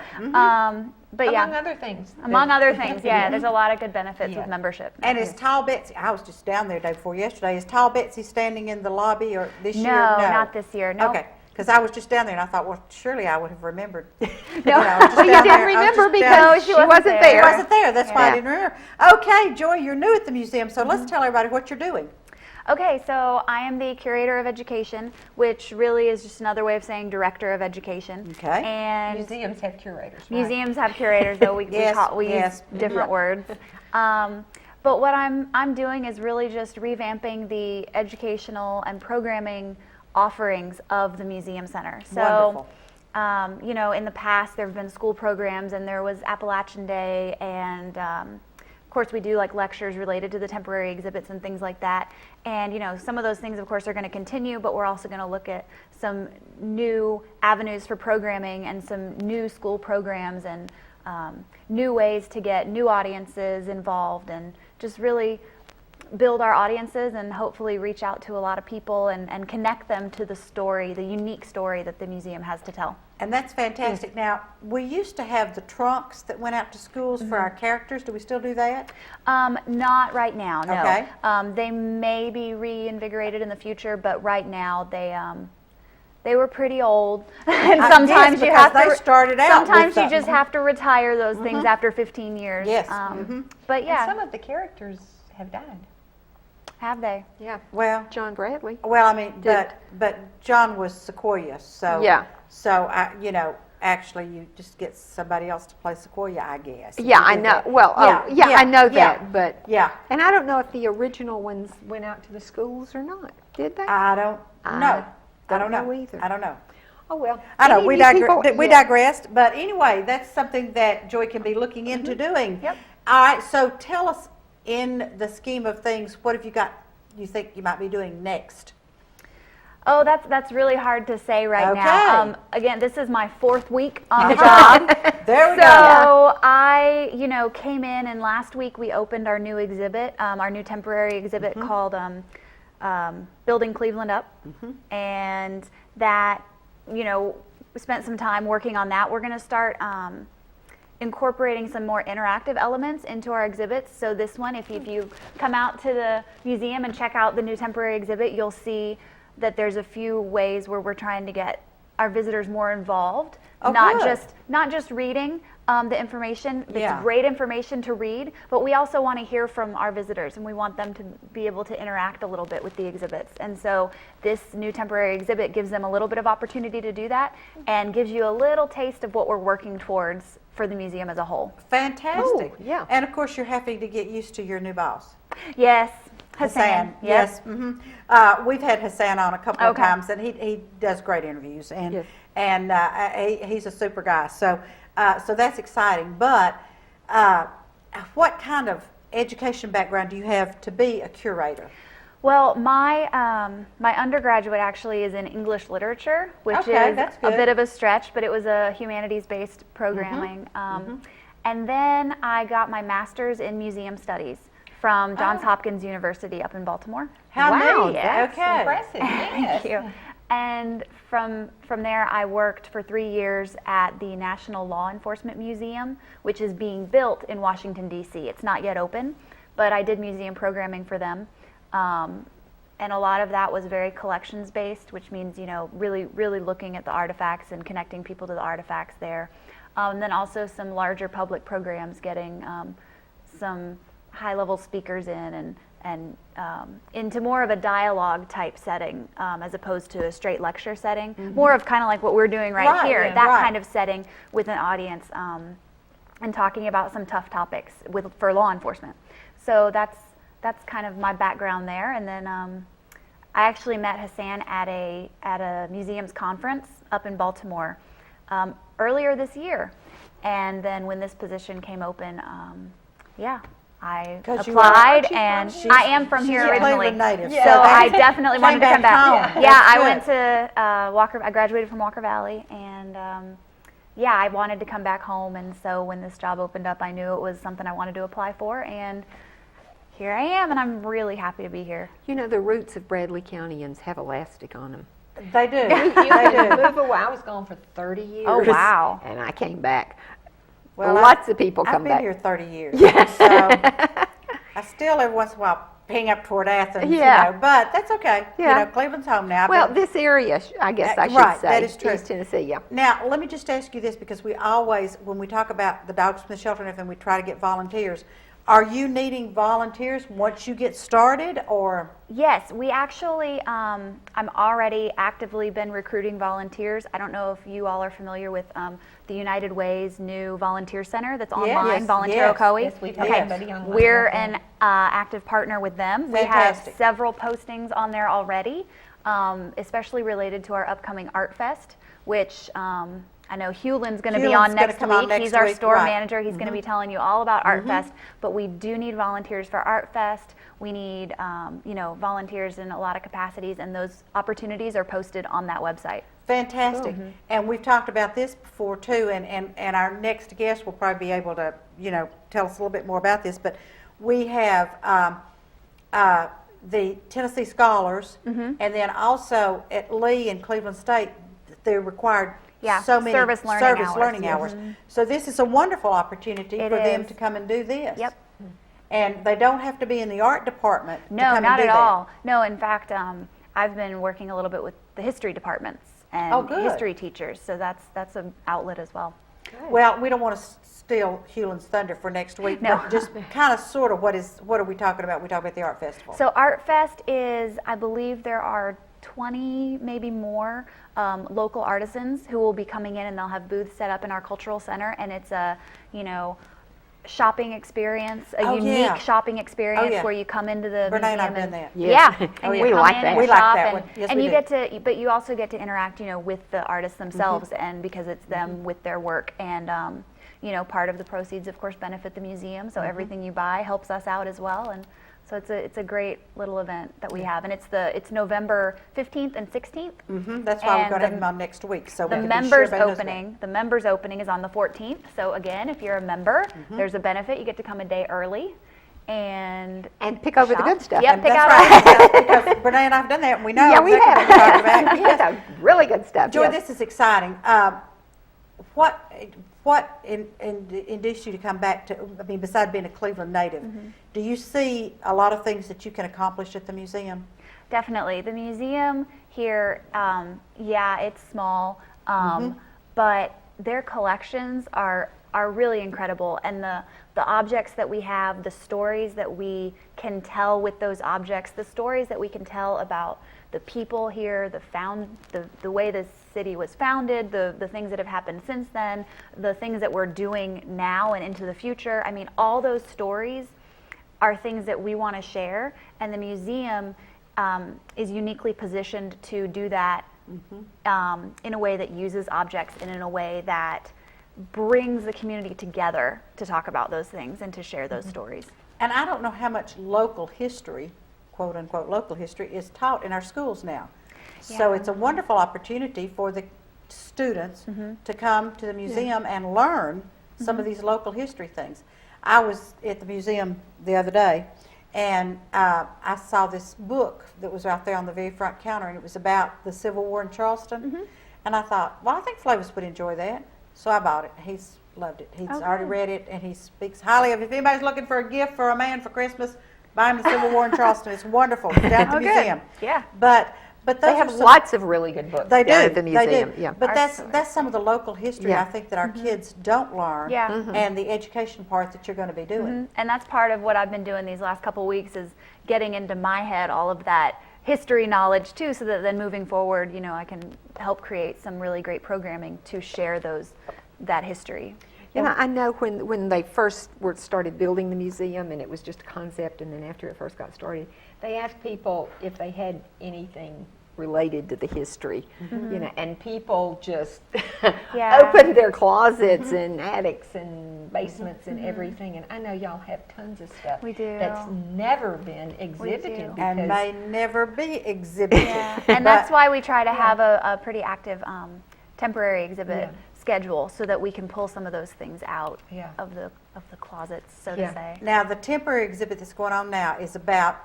[SPEAKER 10] But
[SPEAKER 2] Among
[SPEAKER 10] yeah,
[SPEAKER 2] other things.
[SPEAKER 10] among other things, yeah, there's a lot of good benefits
[SPEAKER 2] Yeah.
[SPEAKER 10] with membership.
[SPEAKER 1] And is Tall Betsy, I was just down there day before yesterday, is Tall Betsy standing in the lobby or this year?
[SPEAKER 10] No, not this year. No.
[SPEAKER 1] Okay, because I was just down there and I thought, well, surely I would have remembered.
[SPEAKER 10] No.
[SPEAKER 2] Well, you didn't remember because
[SPEAKER 10] she wasn't
[SPEAKER 2] there.
[SPEAKER 10] there.
[SPEAKER 1] She wasn't there, that's why I
[SPEAKER 10] Yeah.
[SPEAKER 1] didn't remember. Okay, Joy, you're new at the museum, so let's tell everybody what you're doing.
[SPEAKER 10] Okay, so I am the curator of education, which really is just another way of saying director of education.
[SPEAKER 1] Okay.
[SPEAKER 10] And
[SPEAKER 2] Museums have curators, right?
[SPEAKER 10] museums have curators, though we
[SPEAKER 1] Yes,
[SPEAKER 10] we
[SPEAKER 1] yes.
[SPEAKER 10] use different words. But what I'm doing is really just revamping the educational and programming offerings of the museum center. So,
[SPEAKER 1] Wonderful.
[SPEAKER 10] in the past there have been school programs, and there was Appalachian Day, and of course we do like lectures related to the temporary exhibits and things like that. And some of those things, of course, are going to continue, but we're also going to look at some new avenues for programming and some new school programs and new ways to get new audiences involved and just really build our audiences and hopefully reach out to a lot of people and connect them to the story, the unique story that the museum has to tell.
[SPEAKER 1] And that's fantastic. Now, we used to have the trunks that went out to schools for our characters. Do we still do that?
[SPEAKER 10] Not right now, no.
[SPEAKER 1] Okay.
[SPEAKER 10] They may be reinvigorated in the future, but right now they were pretty old. And sometimes
[SPEAKER 1] yes,
[SPEAKER 10] you have
[SPEAKER 1] because
[SPEAKER 10] to
[SPEAKER 1] they started out
[SPEAKER 10] sometimes
[SPEAKER 1] with
[SPEAKER 10] you just have to retire those things after 15 years.
[SPEAKER 1] Yes.
[SPEAKER 10] But
[SPEAKER 2] And
[SPEAKER 10] yeah,
[SPEAKER 2] some of the characters have died.
[SPEAKER 10] have they?
[SPEAKER 2] Yeah.
[SPEAKER 1] Well,
[SPEAKER 2] John Bradley.
[SPEAKER 1] well, I mean, but John was Sequoia, so
[SPEAKER 2] Yeah.
[SPEAKER 1] So I, actually, you just get somebody else to play Sequoia, I guess. if
[SPEAKER 2] Yeah,
[SPEAKER 1] you
[SPEAKER 2] I
[SPEAKER 1] do
[SPEAKER 2] know.
[SPEAKER 1] that.
[SPEAKER 2] Well, I know
[SPEAKER 1] yeah,
[SPEAKER 2] that, but
[SPEAKER 1] yeah.
[SPEAKER 2] and I don't know if the original ones went out to the schools or not. Did they?
[SPEAKER 1] I don't know. I don't know
[SPEAKER 2] either.
[SPEAKER 1] I don't know.
[SPEAKER 2] Oh well.
[SPEAKER 1] I know
[SPEAKER 2] Any
[SPEAKER 1] we
[SPEAKER 2] of you people-
[SPEAKER 1] we
[SPEAKER 2] yeah.
[SPEAKER 1] digressed, but anyway, that's something that Joy can be looking into doing.
[SPEAKER 10] Yep.
[SPEAKER 1] All right, so tell us, in the scheme of things, what have you got? You think you might be doing next?
[SPEAKER 10] Oh, that's really hard to say right
[SPEAKER 1] Okay.
[SPEAKER 10] now. Again, this is my 4th week on the job.
[SPEAKER 1] There we go.
[SPEAKER 10] So I, came in, and last week we opened our new exhibit, our new temporary exhibit called Building Cleveland Up, and that, we spent some time working on that. We're going to start incorporating some more interactive elements into our exhibits. So this one, if you come out to the museum and check out the new temporary exhibit, you'll see that there's a few ways where we're trying to get our visitors more involved, not just reading the information. It's great information to read, but we also want to hear from our visitors, and we want them to be able to interact a little bit with the exhibits. And so this new temporary exhibit gives them a little bit of opportunity to do that, and gives you a little taste of what we're working towards for the museum as a whole.
[SPEAKER 1] Fantastic.
[SPEAKER 2] Ooh, yeah.
[SPEAKER 1] And of course, you're happy to get used to your new boss.
[SPEAKER 10] Yes, Hassan.
[SPEAKER 1] Yes. We've had Hassan on a couple of times, and he does great interviews, and he's a super guy. So that's exciting. But what kind of education background do you have to be a curator?
[SPEAKER 10] Well, my undergraduate actually is in English literature, which is a bit of a stretch, but it was a humanities-based programming. And then I got my master's in museum studies from Johns Hopkins University up in Baltimore.
[SPEAKER 1] Wow,
[SPEAKER 10] neat.
[SPEAKER 1] That's
[SPEAKER 2] impressive. Yes.
[SPEAKER 10] Thank you. And from there, I worked for 3 years at the National Law Enforcement Museum, which is being built in Washington, D.C. It's not yet open, but I did museum programming for them. And a lot of that was very collections based, which means, really looking at the artifacts and connecting people to the artifacts there. And then also some larger public programs, getting some high-level speakers in and into more of a dialogue type setting as opposed to a straight lecture setting. More of kind of like what we're doing right here, that kind of setting with an audience and talking about some tough topics for law enforcement. So that's kind of my background there. And then I actually met Hassan at a museums conference up in Baltimore earlier this year. And then when this position came open, I applied, and I am from here originally,
[SPEAKER 1] native,
[SPEAKER 10] so I definitely wanted to come back.
[SPEAKER 1] Home.
[SPEAKER 10] Yeah, I went to Walker. I graduated from Walker Valley, and I wanted to come back home. And so when this job opened up, I knew it was something I wanted to apply for, and here I am, and I'm really happy to be here.
[SPEAKER 2] The roots of Bradley Countyans have elastic on them.
[SPEAKER 1] They do.
[SPEAKER 2] You can move away. I was gone for 30 years.
[SPEAKER 10] Oh, wow.
[SPEAKER 2] And I came back.
[SPEAKER 1] Well,
[SPEAKER 2] lots of people come back.
[SPEAKER 1] I've been here 30 years. Yes. So I still every once in a while ping up toward Athens, but that's okay. Cleveland's home now.
[SPEAKER 2] This area, I guess I should say.
[SPEAKER 1] That is true.
[SPEAKER 2] East Tennessee,
[SPEAKER 1] Now, let me just ask you this, because we always, when we talk about the Dogs from the Shelter and everything, we try to get volunteers. Are you needing volunteers once you get started, or?
[SPEAKER 10] Yes, we actually, I'm already actively been recruiting volunteers. I don't know if you all are familiar with the United Way's new volunteer center that's online, Volunteer Ocoee.
[SPEAKER 2] Yes, we've had somebody online.
[SPEAKER 10] We're an active partner with them.
[SPEAKER 1] Fantastic.
[SPEAKER 10] We have several postings on there already, especially related to our upcoming Art Fest, which I know Hewlin's going to be on next week. He's our store manager. He's going to be telling you all about Art Fest. But we do need volunteers for Art Fest. We need, volunteers in a lot of capacities, and those opportunities are posted on that website.
[SPEAKER 1] Fantastic. And we've talked about this before too, and our next guest will probably be able to, tell us a little bit more about this. But we have the Tennessee Scholars, and then also at Lee and Cleveland State, they're required so many
[SPEAKER 10] service learning
[SPEAKER 1] hours. So this is a wonderful opportunity for them to come and do this.
[SPEAKER 10] Yep.
[SPEAKER 1] And they don't have to be in the art department to
[SPEAKER 10] No,
[SPEAKER 1] come
[SPEAKER 10] not
[SPEAKER 1] and do
[SPEAKER 10] at
[SPEAKER 1] that.
[SPEAKER 10] all. No, in fact, I've been working a little bit with the history departments and history teachers, so that's an outlet as well.
[SPEAKER 2] Good.
[SPEAKER 1] Well, we don't want to steal Hewlin's thunder for next week,
[SPEAKER 10] No.
[SPEAKER 1] but just kind of sort of what are we talking about? We talk about the art festival.
[SPEAKER 10] So Art Fest is, I believe there are 20, maybe more, local artisans who will be coming in, and they'll have booths set up in our cultural center, and it's a, shopping experience, a unique shopping experience where you come into the
[SPEAKER 1] Renee and
[SPEAKER 10] museum
[SPEAKER 1] I've done that.
[SPEAKER 10] and
[SPEAKER 2] we
[SPEAKER 10] you come
[SPEAKER 2] like
[SPEAKER 10] in
[SPEAKER 2] that.
[SPEAKER 10] and
[SPEAKER 1] We like
[SPEAKER 10] shop
[SPEAKER 1] that
[SPEAKER 10] and,
[SPEAKER 1] one. Yes,
[SPEAKER 10] and
[SPEAKER 1] we
[SPEAKER 10] you
[SPEAKER 1] do.
[SPEAKER 10] get to, but you also get to interact, with the artists themselves, and because it's them with their work, and part of the proceeds, of course, benefit the museum. So everything you buy helps us out as well, and so it's a great little event that we have, and it's November 15th and 16th.
[SPEAKER 1] That's why we're
[SPEAKER 10] And
[SPEAKER 1] going to have them on next week. So
[SPEAKER 10] The
[SPEAKER 1] we can
[SPEAKER 10] members
[SPEAKER 1] be sure everybody knows
[SPEAKER 10] opening, the members opening is on the 14th. So again, if you're a member, there's a benefit. You get to come a day early, and
[SPEAKER 2] pick over the
[SPEAKER 10] shop.
[SPEAKER 2] good stuff.
[SPEAKER 10] Yep,
[SPEAKER 2] And
[SPEAKER 10] pick
[SPEAKER 1] That's
[SPEAKER 10] out
[SPEAKER 1] right, because Renee and I have done that, and we know
[SPEAKER 2] Yeah, we
[SPEAKER 1] exactly
[SPEAKER 2] have.
[SPEAKER 1] what we're talking about. Yes.
[SPEAKER 2] That's really good stuff.
[SPEAKER 1] Joy,
[SPEAKER 2] yes.
[SPEAKER 1] this is exciting. What induced you to come back to, I mean, besides being a Cleveland native, do you see a lot of things that you can accomplish at the museum?
[SPEAKER 10] Definitely. The museum here, yeah, it's small, but their collections are really incredible. And the objects that we have, the stories that we can tell with those objects, the stories that we can tell about the people here, the way the city was founded, the things that have happened since then, the things that we're doing now and into the future. I mean, all those stories are things that we want to share, and the museum is uniquely positioned to do that in a way that uses objects and in a way that brings the community together to talk about those things and to share those stories.
[SPEAKER 1] And I don't know how much local history, quote unquote local history, is taught in our schools now. So it's a wonderful opportunity for the students to come to the museum and learn some of these local history things. I was at the museum the other day, and I saw this book that was out there on the very front counter, and it was about the Civil War in Charleston. And I thought, well, I think Flavis would enjoy that. So I bought it. He's loved it. He's already read it, and he speaks highly of it. If anybody's looking for a gift for a man for Christmas, buy him the Civil War in Charleston. It's wonderful. It's down at the museum.
[SPEAKER 10] Yeah.
[SPEAKER 1] But those
[SPEAKER 2] They have
[SPEAKER 1] are some,
[SPEAKER 2] lots of really good books
[SPEAKER 1] they
[SPEAKER 2] down
[SPEAKER 1] do.
[SPEAKER 2] at the museum.
[SPEAKER 1] They do.
[SPEAKER 2] Yeah.
[SPEAKER 1] But that's some of the local history I think that our kids don't learn, and the education part that you're going to be doing.
[SPEAKER 10] And that's part of what I've been doing these last couple weeks is getting into my head all of that history knowledge too, so that then moving forward, you know, I can help create some really great programming to share that history.
[SPEAKER 2] You know, I know when they first started building the museum, and it was just a concept, and then after it first got started, they asked people if they had anything related to the history, you know, and people just opened their closets and attics and basements and everything. And I know y'all have tons of stuff
[SPEAKER 10] We do.
[SPEAKER 2] that's never been exhibited
[SPEAKER 1] And may never be exhibited.
[SPEAKER 10] And that's why we try to have a pretty active temporary exhibit schedule, so that we can pull some of those things out of the closets, so to say.
[SPEAKER 1] Now, the temporary exhibit that's going on now is about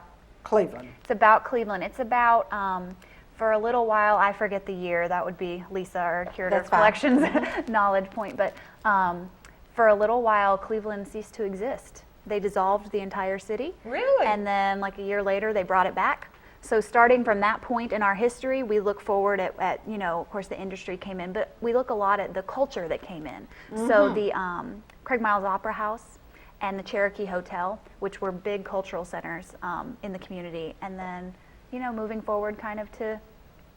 [SPEAKER 1] Cleveland.
[SPEAKER 10] It's about Cleveland. It's about, for a little while, I forget the year, that would be Lisa, our Curator of Collections knowledge point, but for a little while, Cleveland ceased to exist. They dissolved the entire city.
[SPEAKER 2] Really?
[SPEAKER 10] And then like a year later, they brought it back. So starting from that point in our history, we look forward at you know, of course the industry came in, but we look a lot at the culture that came in. So the Craig Miles Opera House and the Cherokee Hotel, which were big cultural centers in the community. And then, you know, moving forward kind of to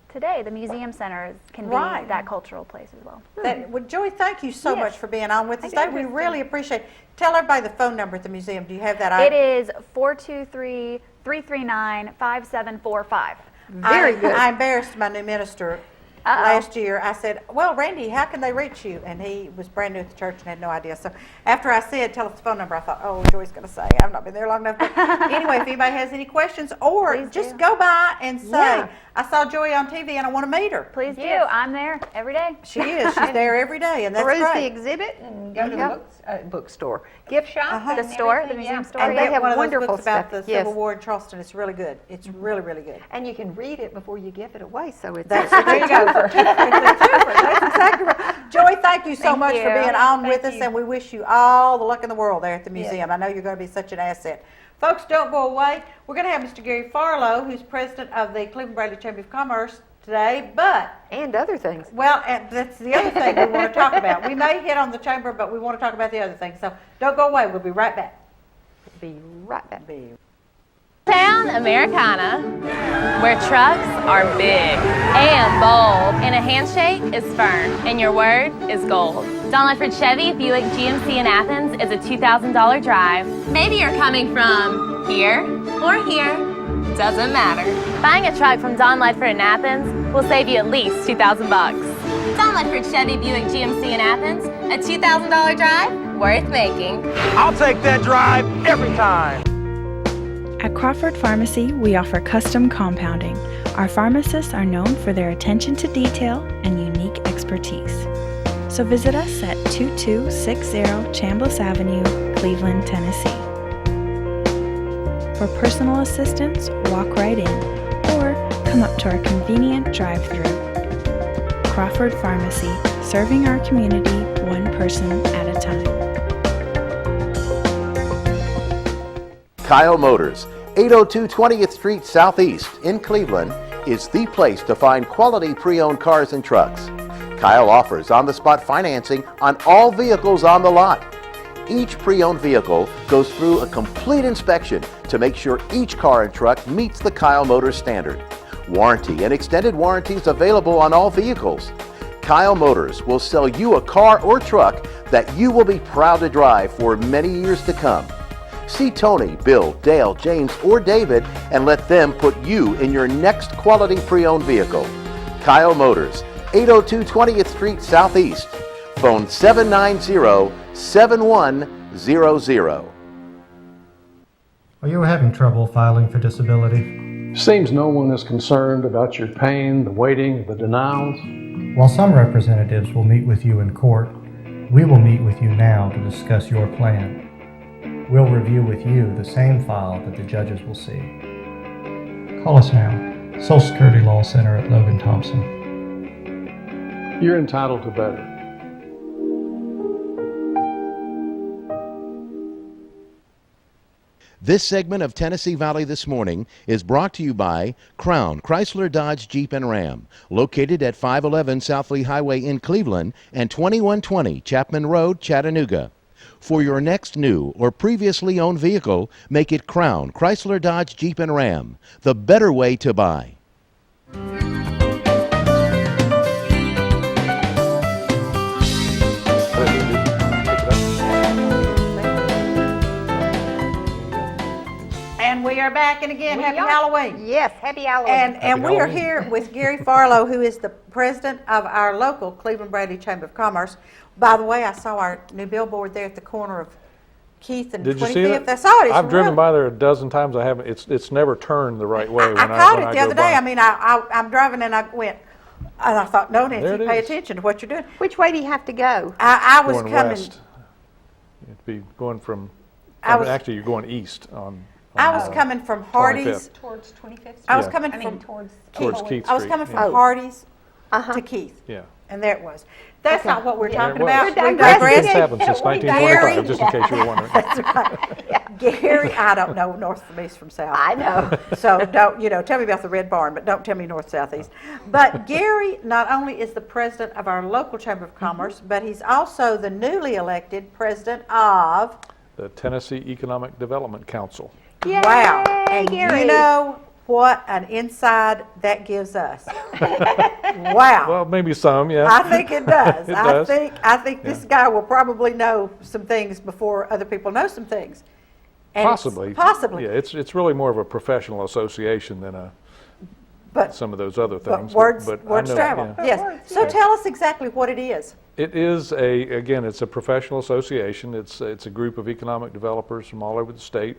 [SPEAKER 10] today, the museum center can be that cultural place as well.
[SPEAKER 1] Well, Joy, thank you so much for being on with us today. We really appreciate it. Tell everybody the phone number at the museum. Do you have that?
[SPEAKER 10] It is 423-339-5745.
[SPEAKER 2] Very good.
[SPEAKER 1] I embarrassed my new minister last year. I said, well, Randy, how can they reach you? And he was brand new at the church and had no idea. So after I said, tell us the phone number, I thought, oh, Joy's going to say, I've not been there long enough. But anyway, if anybody has any questions, or
[SPEAKER 10] Please
[SPEAKER 1] just
[SPEAKER 10] do.
[SPEAKER 1] go by and say, I saw Joy on TV and I want to meet her.
[SPEAKER 10] Please do. I'm there every day.
[SPEAKER 1] She is. She's there every day, and that's
[SPEAKER 2] Peruse
[SPEAKER 1] great.
[SPEAKER 2] the exhibit and go to the bookstore, gift shop,
[SPEAKER 10] The
[SPEAKER 2] and
[SPEAKER 10] store, the
[SPEAKER 2] everything,
[SPEAKER 10] museum
[SPEAKER 2] yeah.
[SPEAKER 10] store.
[SPEAKER 1] And
[SPEAKER 2] They
[SPEAKER 1] get
[SPEAKER 2] have
[SPEAKER 1] one of those
[SPEAKER 2] wonderful
[SPEAKER 1] books about
[SPEAKER 2] stuff.
[SPEAKER 1] the Civil War in Charleston. It's really good. It's really, really good.
[SPEAKER 2] And you can read it before you give it away, so it's
[SPEAKER 1] There you go. It's That's exactly right. Joy, thank you so
[SPEAKER 10] Thank
[SPEAKER 1] much for
[SPEAKER 10] you.
[SPEAKER 1] being on with
[SPEAKER 10] Thank
[SPEAKER 1] us,
[SPEAKER 10] you.
[SPEAKER 1] and we wish you all the luck in the world there at the museum. I know you're going to be such an asset. Folks, don't go away. We're going to have Mr. Gary Farlow, who's president of the Cleveland-Bradley Chamber of Commerce today, but,
[SPEAKER 2] and other things.
[SPEAKER 1] well, and that's the other thing we want to talk about. We may hit on the chamber, but we want to talk about the other things. So don't go away. We'll be right back.
[SPEAKER 2] Be right back.
[SPEAKER 4] Town Americana, where trucks are big and bold, and a handshake is firm, and your word is gold. Don Ledford Chevy Buick GMC in Athens is a $2,000 drive. Maybe you're coming from here or here, doesn't matter. Buying a truck from Don Ledford in Athens will save you at least $2,000 bucks. Don Ledford Chevy Buick GMC in Athens, a $2,000 drive worth making.
[SPEAKER 5] I'll take that drive every time.
[SPEAKER 6] At Crawford Pharmacy, we offer custom compounding. Our pharmacists are known for their attention to detail and unique expertise. So visit us at 2260 Chambliss Avenue, Cleveland, Tennessee. For personal assistance, walk right in or come up to our convenient drive-thru. Crawford Pharmacy, serving our community one person at a time.
[SPEAKER 7] Kyle Motors, 802 20th Street Southeast in Cleveland, is the place to find quality pre-owned cars and trucks. Kyle offers on-the-spot financing on all vehicles on the lot. Each pre-owned vehicle goes through a complete inspection to make sure each car and truck meets the Kyle Motors standard. Warranty and extended warranties available on all vehicles. Kyle Motors will sell you a car or truck that you will be proud to drive for many years to come. See Tony, Bill, Dale, James, or David and let them put you in your next quality pre-owned vehicle. Kyle Motors, 802 20th Street Southeast. Phone 790-7100.
[SPEAKER 8] Are you having trouble filing for disability?
[SPEAKER 9] Seems no one is concerned about your pain, the waiting, the denials.
[SPEAKER 8] While some representatives will meet with you in court, we will meet with you now to discuss your plan. We'll review with you the same file that the judges will see. Call us now. Social Security Law Center at Logan Thompson.
[SPEAKER 9] You're entitled to better.
[SPEAKER 7] This segment of Tennessee Valley This Morning is brought to you by Crown Chrysler Dodge Jeep and Ram, located at 511 South Lee Highway in Cleveland and 2120 Chapman Road, Chattanooga. For your next new or previously owned vehicle, make it Crown Chrysler Dodge Jeep and Ram, the better way to buy.
[SPEAKER 1] And we are back, and again, happy Halloween.
[SPEAKER 2] Yes, happy Halloween.
[SPEAKER 1] And we are here with Gary Farlow, who is the president of our local Cleveland Bradley Chamber of Commerce. By the way, I saw our new billboard there at the corner of Keith and 25th.
[SPEAKER 9] Did you see it?
[SPEAKER 1] I saw it. It's
[SPEAKER 9] I've driven
[SPEAKER 1] real-
[SPEAKER 9] by there a dozen times. I haven't. It's never turned the right way.
[SPEAKER 1] I
[SPEAKER 9] when
[SPEAKER 1] caught
[SPEAKER 9] when
[SPEAKER 1] it the other
[SPEAKER 9] go
[SPEAKER 1] day.
[SPEAKER 9] by.
[SPEAKER 1] I mean, I'm driving and I went, and I thought, no,
[SPEAKER 9] There
[SPEAKER 1] Nancy,
[SPEAKER 9] it
[SPEAKER 1] pay
[SPEAKER 9] is.
[SPEAKER 1] attention to what you're doing.
[SPEAKER 2] Which way do you have to go?
[SPEAKER 1] I was
[SPEAKER 9] going
[SPEAKER 1] coming.
[SPEAKER 9] west. You'd be going from.
[SPEAKER 1] I was-
[SPEAKER 9] actually, you're going east on.
[SPEAKER 1] I was coming from Hardee's.
[SPEAKER 9] 25th.
[SPEAKER 2] Towards 25th
[SPEAKER 1] I was
[SPEAKER 9] Yeah.
[SPEAKER 1] coming
[SPEAKER 2] I
[SPEAKER 1] from
[SPEAKER 2] mean, towards
[SPEAKER 9] Towards Keith
[SPEAKER 1] I was
[SPEAKER 9] Street,
[SPEAKER 1] coming from
[SPEAKER 9] yeah.
[SPEAKER 2] Oh.
[SPEAKER 1] Hardee's
[SPEAKER 2] Uh-huh.
[SPEAKER 1] to Keith,
[SPEAKER 9] Yeah.
[SPEAKER 1] and there it was. That's
[SPEAKER 2] Okay.
[SPEAKER 1] not what we're
[SPEAKER 2] Yeah.
[SPEAKER 1] talking
[SPEAKER 9] There it
[SPEAKER 1] about.
[SPEAKER 9] was.
[SPEAKER 2] We're
[SPEAKER 1] We
[SPEAKER 2] digressing.
[SPEAKER 1] digressed.
[SPEAKER 9] It's happened since
[SPEAKER 2] We
[SPEAKER 9] 1925, just in case you were wondering.
[SPEAKER 1] That's right. Gary, I don't know north from east from south.
[SPEAKER 2] I know.
[SPEAKER 1] So don't, tell me about the Red Barn, but don't tell me north, south, east. But Gary not only is the president of our local Chamber of Commerce, but he's also the newly elected president of,
[SPEAKER 9] The Tennessee Economic Development Council.
[SPEAKER 2] Yay,
[SPEAKER 1] wow. And
[SPEAKER 2] Gary.
[SPEAKER 1] you know what an inside that gives us. Wow.
[SPEAKER 9] Well, maybe some, yeah.
[SPEAKER 1] I think it does.
[SPEAKER 9] It does.
[SPEAKER 1] I think this guy will probably know some things before other people know some things. And it's-
[SPEAKER 9] Possibly.
[SPEAKER 1] Possibly.
[SPEAKER 9] Yeah, it's really more of a professional association than
[SPEAKER 1] But
[SPEAKER 9] some of those other
[SPEAKER 1] But
[SPEAKER 9] things.
[SPEAKER 1] words,
[SPEAKER 9] but I
[SPEAKER 1] words
[SPEAKER 9] know,
[SPEAKER 1] travel.
[SPEAKER 9] yeah.
[SPEAKER 1] Yes.
[SPEAKER 2] Words,
[SPEAKER 1] So
[SPEAKER 2] yes.
[SPEAKER 1] tell us exactly what it is.
[SPEAKER 9] It is it's a professional association. It's a group of economic developers from all over the state,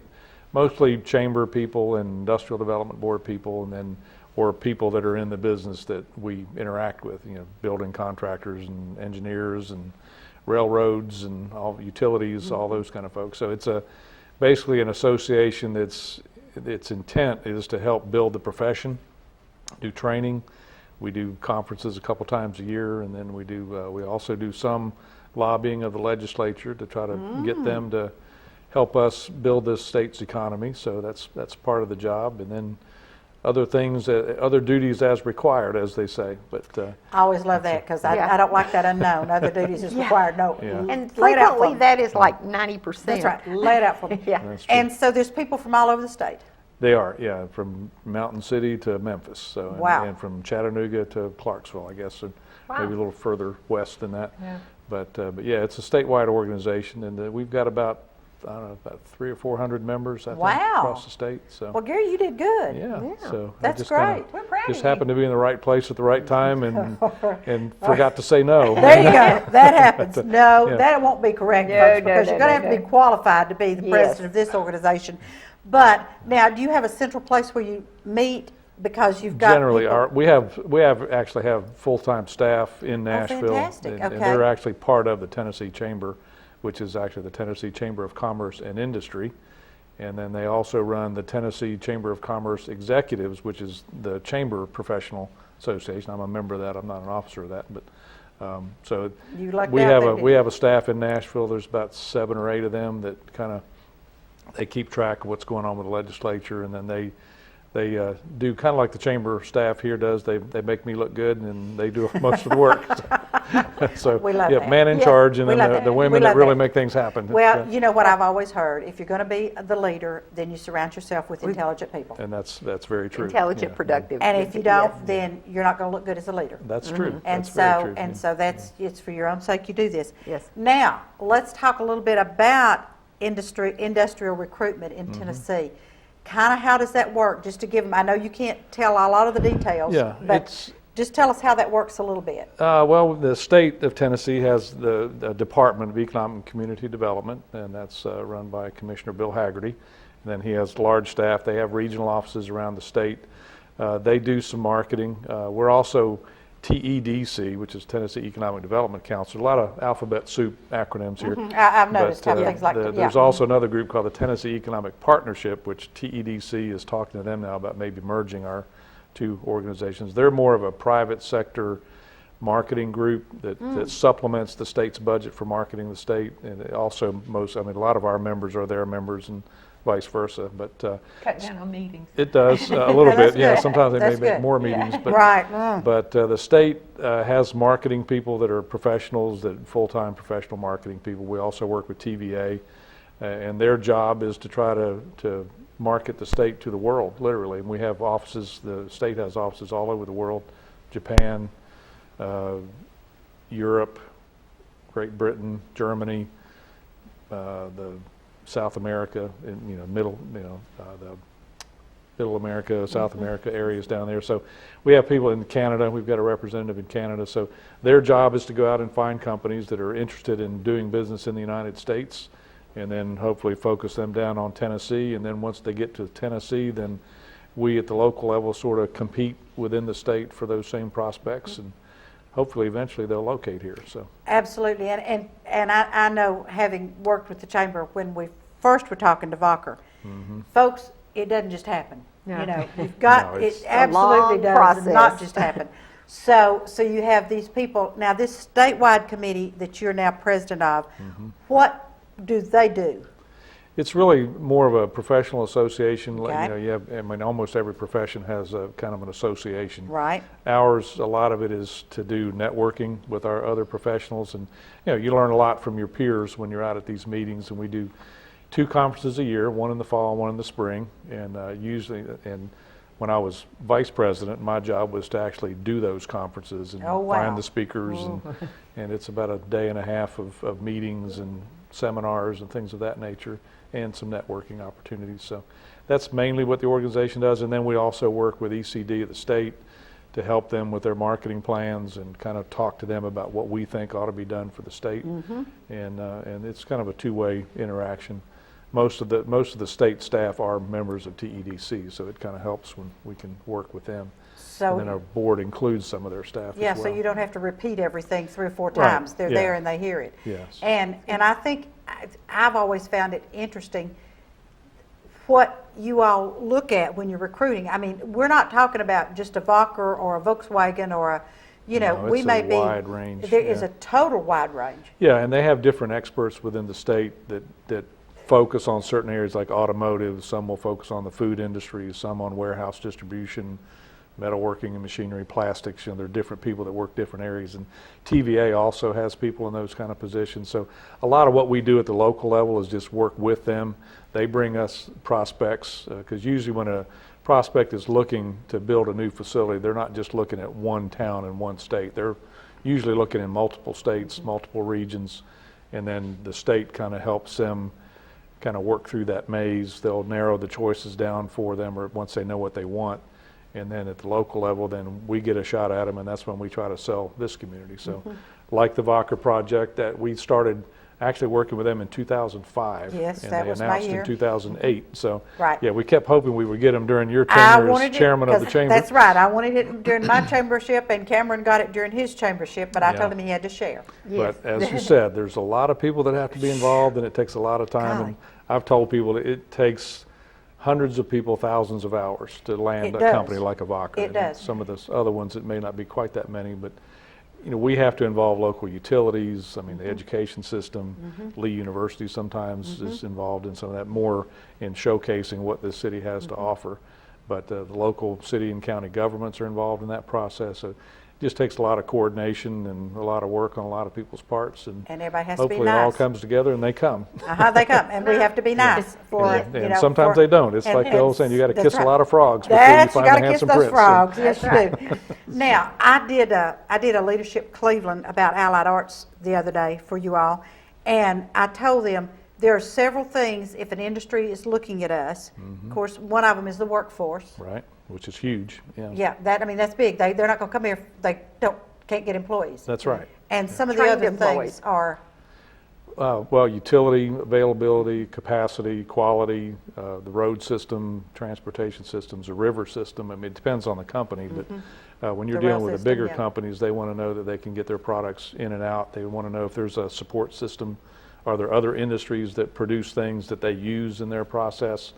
[SPEAKER 9] mostly chamber people and industrial development board people, and then or people that are in the business that we interact with. Building contractors and engineers and railroads and all utilities, all those kind of folks. So it's basically an association that's its intent is to help build the profession, do training. We do conferences a couple times a year, and then we also do some lobbying of the legislature to try to get them to help us build this state's economy. So that's part of the job, and then other things, other duties as required, as they say. But
[SPEAKER 1] I always love that because
[SPEAKER 2] Yeah.
[SPEAKER 1] I don't like that unknown. Other duties is required. No.
[SPEAKER 9] Yeah.
[SPEAKER 2] And
[SPEAKER 1] Lay it out for
[SPEAKER 2] frequently
[SPEAKER 1] me.
[SPEAKER 2] that is like 90%.
[SPEAKER 1] That's right. Lay it out for me.
[SPEAKER 2] Yeah.
[SPEAKER 9] that's true.
[SPEAKER 1] And so there's people from all over the state.
[SPEAKER 9] They are, yeah, from Mountain City to Memphis. So
[SPEAKER 1] Wow.
[SPEAKER 9] and from Chattanooga to Clarksville, I guess, or maybe a little further west than that.
[SPEAKER 2] Yeah.
[SPEAKER 9] But yeah, it's a statewide organization, and we've got about 300 or 400 members, I think,
[SPEAKER 1] Wow.
[SPEAKER 9] across the state. So
[SPEAKER 1] Well, Gary, you did good.
[SPEAKER 9] yeah, so I
[SPEAKER 1] That's
[SPEAKER 9] just kinda
[SPEAKER 1] great.
[SPEAKER 2] We're proud
[SPEAKER 9] just
[SPEAKER 2] of you.
[SPEAKER 9] happened to be in the right place at the right time, and forgot to say no.
[SPEAKER 1] There you go. That happens. No,
[SPEAKER 9] Yeah.
[SPEAKER 1] that won't be correct,
[SPEAKER 2] No,
[SPEAKER 1] folks,
[SPEAKER 2] no,
[SPEAKER 1] because
[SPEAKER 2] no,
[SPEAKER 1] you're going to
[SPEAKER 2] no,
[SPEAKER 1] have to be
[SPEAKER 2] no.
[SPEAKER 1] qualified to be the
[SPEAKER 2] Yes.
[SPEAKER 1] president of this organization. But now, do you have a central place where you meet because you've got
[SPEAKER 9] Generally,
[SPEAKER 1] people-
[SPEAKER 9] we actually have full-time staff in Nashville,
[SPEAKER 1] fantastic.
[SPEAKER 9] and
[SPEAKER 1] Okay.
[SPEAKER 9] they're actually part of the Tennessee Chamber, which is actually the Tennessee Chamber of Commerce and Industry, And then they also run the Tennessee Chamber of Commerce Executives, which is the Chamber Professional Association. I'm a member of that. I'm not an officer of that, but so
[SPEAKER 1] You lucked
[SPEAKER 9] we
[SPEAKER 1] out
[SPEAKER 9] have
[SPEAKER 1] there,
[SPEAKER 9] a
[SPEAKER 1] didn't
[SPEAKER 9] we
[SPEAKER 1] you?
[SPEAKER 9] have a staff in Nashville. There's about 7 or 8 of them that kind of they keep track of what's going on with the legislature, and then they do kind of like the chamber staff here does. They make me look good, and they do most of the work. So
[SPEAKER 1] We love
[SPEAKER 9] yeah,
[SPEAKER 1] that.
[SPEAKER 9] man in
[SPEAKER 1] Yes,
[SPEAKER 9] charge, and
[SPEAKER 1] we
[SPEAKER 9] then
[SPEAKER 1] love
[SPEAKER 9] the
[SPEAKER 1] that. We
[SPEAKER 9] women that
[SPEAKER 1] love
[SPEAKER 9] really
[SPEAKER 1] that.
[SPEAKER 9] make things happen.
[SPEAKER 1] Well, you know what I've always heard, if you're going to be the leader, then you surround yourself with intelligent people.
[SPEAKER 9] and that's very true.
[SPEAKER 2] Intelligent,
[SPEAKER 9] Yeah.
[SPEAKER 2] productive.
[SPEAKER 1] And if you
[SPEAKER 2] yes.
[SPEAKER 1] don't, then you're not going to look good as a leader.
[SPEAKER 9] That's true.
[SPEAKER 1] And
[SPEAKER 9] That's very
[SPEAKER 1] so,
[SPEAKER 9] true.
[SPEAKER 1] and so that's, it's for your own sake you do this.
[SPEAKER 2] Yes.
[SPEAKER 1] Now, let's talk a little bit about industrial recruitment in
[SPEAKER 9] Mm-hmm.
[SPEAKER 1] Tennessee. Kind of how does that work, just to give them, I know you can't tell a lot of the details.
[SPEAKER 9] Yeah,
[SPEAKER 1] But
[SPEAKER 9] it's-
[SPEAKER 1] just tell us how that works a little bit.
[SPEAKER 9] Well, the state of Tennessee has the Department of Economic and Community Development, and that's run by Commissioner Bill Haggerty. And then he has large staff. They have regional offices around the state. They do some marketing. We're also TEDC, which is Tennessee Economic Development Council. A lot of alphabet soup acronyms here.
[SPEAKER 1] I've noticed
[SPEAKER 9] But,
[SPEAKER 1] how things like that, yeah.
[SPEAKER 9] There's also another group called the Tennessee Economic Partnership, which TEDC is talking to them now about maybe merging our 2 organizations. They're more of a private sector marketing group that supplements the state's budget for marketing the state, and it also a lot of our members are their members and vice versa. But
[SPEAKER 2] Cut down on meetings.
[SPEAKER 9] it does a little
[SPEAKER 1] That's
[SPEAKER 9] bit. Yeah,
[SPEAKER 1] good.
[SPEAKER 9] sometimes they
[SPEAKER 1] That's
[SPEAKER 9] may make
[SPEAKER 1] good.
[SPEAKER 9] more meetings, but
[SPEAKER 1] Right.
[SPEAKER 9] but the state has marketing people that are professionals, that full-time professional marketing people. We also work with TVA, and their job is to try to market the state to the world, literally. And we have offices, the state has offices all over the world, Japan, Europe, Great Britain, Germany, the South America, and, the Middle America, South America areas down there. So we have people in Canada. We've got a representative in Canada. So their job is to go out and find companies that are interested in doing business in the United States, and then hopefully focus them down on Tennessee. And then once they get to Tennessee, then we at the local level sort of compete within the state for those same prospects, and hopefully eventually they'll locate here. So
[SPEAKER 1] Absolutely, and I know, having worked with the chamber when we first were talking to Vocker, folks, it doesn't just happen.
[SPEAKER 2] No.
[SPEAKER 1] You know, you've got,
[SPEAKER 9] No,
[SPEAKER 1] it
[SPEAKER 9] it's
[SPEAKER 2] a
[SPEAKER 1] absolutely
[SPEAKER 2] long
[SPEAKER 1] does not
[SPEAKER 2] process.
[SPEAKER 1] just happen. So you have these people, now this statewide committee that you're now president of, what do they do?
[SPEAKER 9] it's really more of a professional association.
[SPEAKER 1] Okay.
[SPEAKER 9] You have, almost every profession has a kind of an association.
[SPEAKER 1] Right.
[SPEAKER 9] Ours, a lot of it is to do networking with our other professionals, and you learn a lot from your peers when you're out at these meetings. And we do 2 conferences a year, one in the fall, one in the spring, and usually, and when I was vice president, my job was to actually do those conferences and
[SPEAKER 1] Oh, wow.
[SPEAKER 9] find the speakers, and it's about a day and a half of meetings and seminars and things of that nature, and some networking opportunities. So that's mainly what the organization does. And then we also work with ECD at the state to help them with their marketing plans and kind of talk to them about what we think ought to be done for the state. And it's kind of a 2-way interaction. Most of the state staff are members of TEDC, so it kind of helps when we can work with them. And then our
[SPEAKER 1] So,
[SPEAKER 9] board includes some of their staff
[SPEAKER 1] yeah,
[SPEAKER 9] as well.
[SPEAKER 1] so you don't have to repeat everything 3 or 4
[SPEAKER 9] Right,
[SPEAKER 1] times. They're
[SPEAKER 9] yeah.
[SPEAKER 1] there and they hear it.
[SPEAKER 9] Yes.
[SPEAKER 1] And I think I've always found it interesting what you all look at when you're recruiting. I mean, we're not talking about just a Vocker or a Volkswagen or a,
[SPEAKER 9] No,
[SPEAKER 1] we
[SPEAKER 9] it's
[SPEAKER 1] may
[SPEAKER 9] a
[SPEAKER 1] be.
[SPEAKER 9] wide range,
[SPEAKER 1] There is
[SPEAKER 9] yeah.
[SPEAKER 1] a total wide range.
[SPEAKER 9] Yeah, and they have different experts within the state that focus on certain areas like automotive. Some will focus on the food industry, some on warehouse distribution, metalworking and machinery, plastics. There are different people that work different areas. And TVA also has people in those kind of positions. So a lot of what we do at the local level is just work with them. They bring us prospects, because usually when a prospect is looking to build a new facility, they're not just looking at one town in one state. They're usually looking in multiple states, multiple regions, and then the state kind of helps them kind of work through that maze. They'll narrow the choices down for them, or once they know what they want. And then at the local level, then we get a shot at them, and that's when we try to sell this community. So like the Vocker project, that we started actually working with them in 2005.
[SPEAKER 1] Yes,
[SPEAKER 9] and
[SPEAKER 1] that
[SPEAKER 9] they
[SPEAKER 1] was my
[SPEAKER 9] announced
[SPEAKER 1] year.
[SPEAKER 9] in 2008. So
[SPEAKER 1] Right.
[SPEAKER 9] yeah, we kept hoping we would get them during your
[SPEAKER 1] I
[SPEAKER 9] tenure
[SPEAKER 1] wanted
[SPEAKER 9] as chairman
[SPEAKER 1] it,
[SPEAKER 9] of the
[SPEAKER 1] 'cause
[SPEAKER 9] chamber.
[SPEAKER 1] that's right. I wanted it during my chambership, and Cameron got it during his chambership, but I
[SPEAKER 9] Yeah.
[SPEAKER 1] told him he had to share.
[SPEAKER 9] But as you said, there's a lot of people that have to be involved, and it takes a lot of time.
[SPEAKER 1] Golly.
[SPEAKER 9] And I've told people that it takes hundreds of people, thousands of hours to land
[SPEAKER 1] It
[SPEAKER 9] a
[SPEAKER 1] does.
[SPEAKER 9] company like a Vaca.
[SPEAKER 1] It
[SPEAKER 9] And
[SPEAKER 1] does.
[SPEAKER 9] some of the other ones, it may not be quite that many, but we have to involve local utilities. I mean, the education system, Lee University sometimes is involved in some of that, more in showcasing what the city has to offer. But the local city and county governments are involved in that process. So it just takes a lot of coordination and a lot of work on a lot of people's parts. And
[SPEAKER 1] everybody has to be
[SPEAKER 9] hopefully it all
[SPEAKER 1] nice.
[SPEAKER 9] comes together and they come.
[SPEAKER 1] They come, and we have to be nice for,
[SPEAKER 9] And sometimes they don't. It's like the old saying, you got to kiss a lot of frogs before you
[SPEAKER 1] That's, you
[SPEAKER 9] find
[SPEAKER 1] gotta
[SPEAKER 9] a
[SPEAKER 1] kiss
[SPEAKER 9] handsome
[SPEAKER 1] those
[SPEAKER 9] prince.
[SPEAKER 1] frogs, yes you do. Now, I did a leadership Cleveland about Allied Arts the other day for you all, and I told them there are several things if an industry is looking at us. Of course, one of them is the workforce.
[SPEAKER 9] Right, which is huge. Yeah,
[SPEAKER 1] Yeah, that's big. They're not going to come here if they can't get employees.
[SPEAKER 9] that's right.
[SPEAKER 1] And some of the
[SPEAKER 2] Trained
[SPEAKER 1] other
[SPEAKER 2] employees.
[SPEAKER 1] things are,
[SPEAKER 9] Well, utility, availability, capacity, quality, the road system, transportation systems, the river system. I mean, it depends on the company, but when you're
[SPEAKER 1] The rail
[SPEAKER 9] dealing with the
[SPEAKER 1] system,
[SPEAKER 9] bigger
[SPEAKER 1] yeah.
[SPEAKER 9] companies, they want to know that they can get their products in and out. They want to know if there's a support system. Are there other industries that produce things that they use in their process?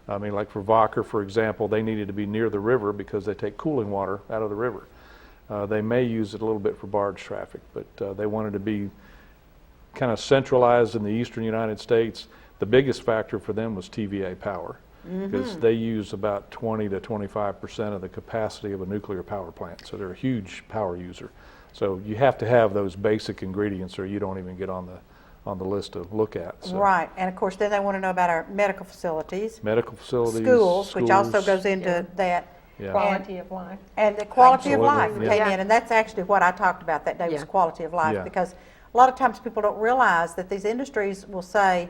[SPEAKER 9] I mean, like for Vaca, for example, they needed to be near the river because they take cooling water out of the river. They may use it a little bit for barge traffic, but they wanted to be kind of centralized in the eastern United States. The biggest factor for them was TVA power, because they use about 20 to 25% of the capacity of a nuclear power plant. So they're a huge power user. So you have to have those basic ingredients or you don't even get on the list to look at. So
[SPEAKER 1] right, and of course, then they want to know about our medical facilities,
[SPEAKER 9] medical facilities,
[SPEAKER 1] schools, which also goes into that.
[SPEAKER 9] Yeah.
[SPEAKER 2] Quality of life.
[SPEAKER 1] And the quality of life
[SPEAKER 9] Absolutely,
[SPEAKER 1] came
[SPEAKER 2] yeah.
[SPEAKER 1] in, and that's actually what I talked about that day was
[SPEAKER 2] Yeah.
[SPEAKER 1] quality of life,
[SPEAKER 9] Yeah.
[SPEAKER 1] because a lot of times people don't realize that these industries will say,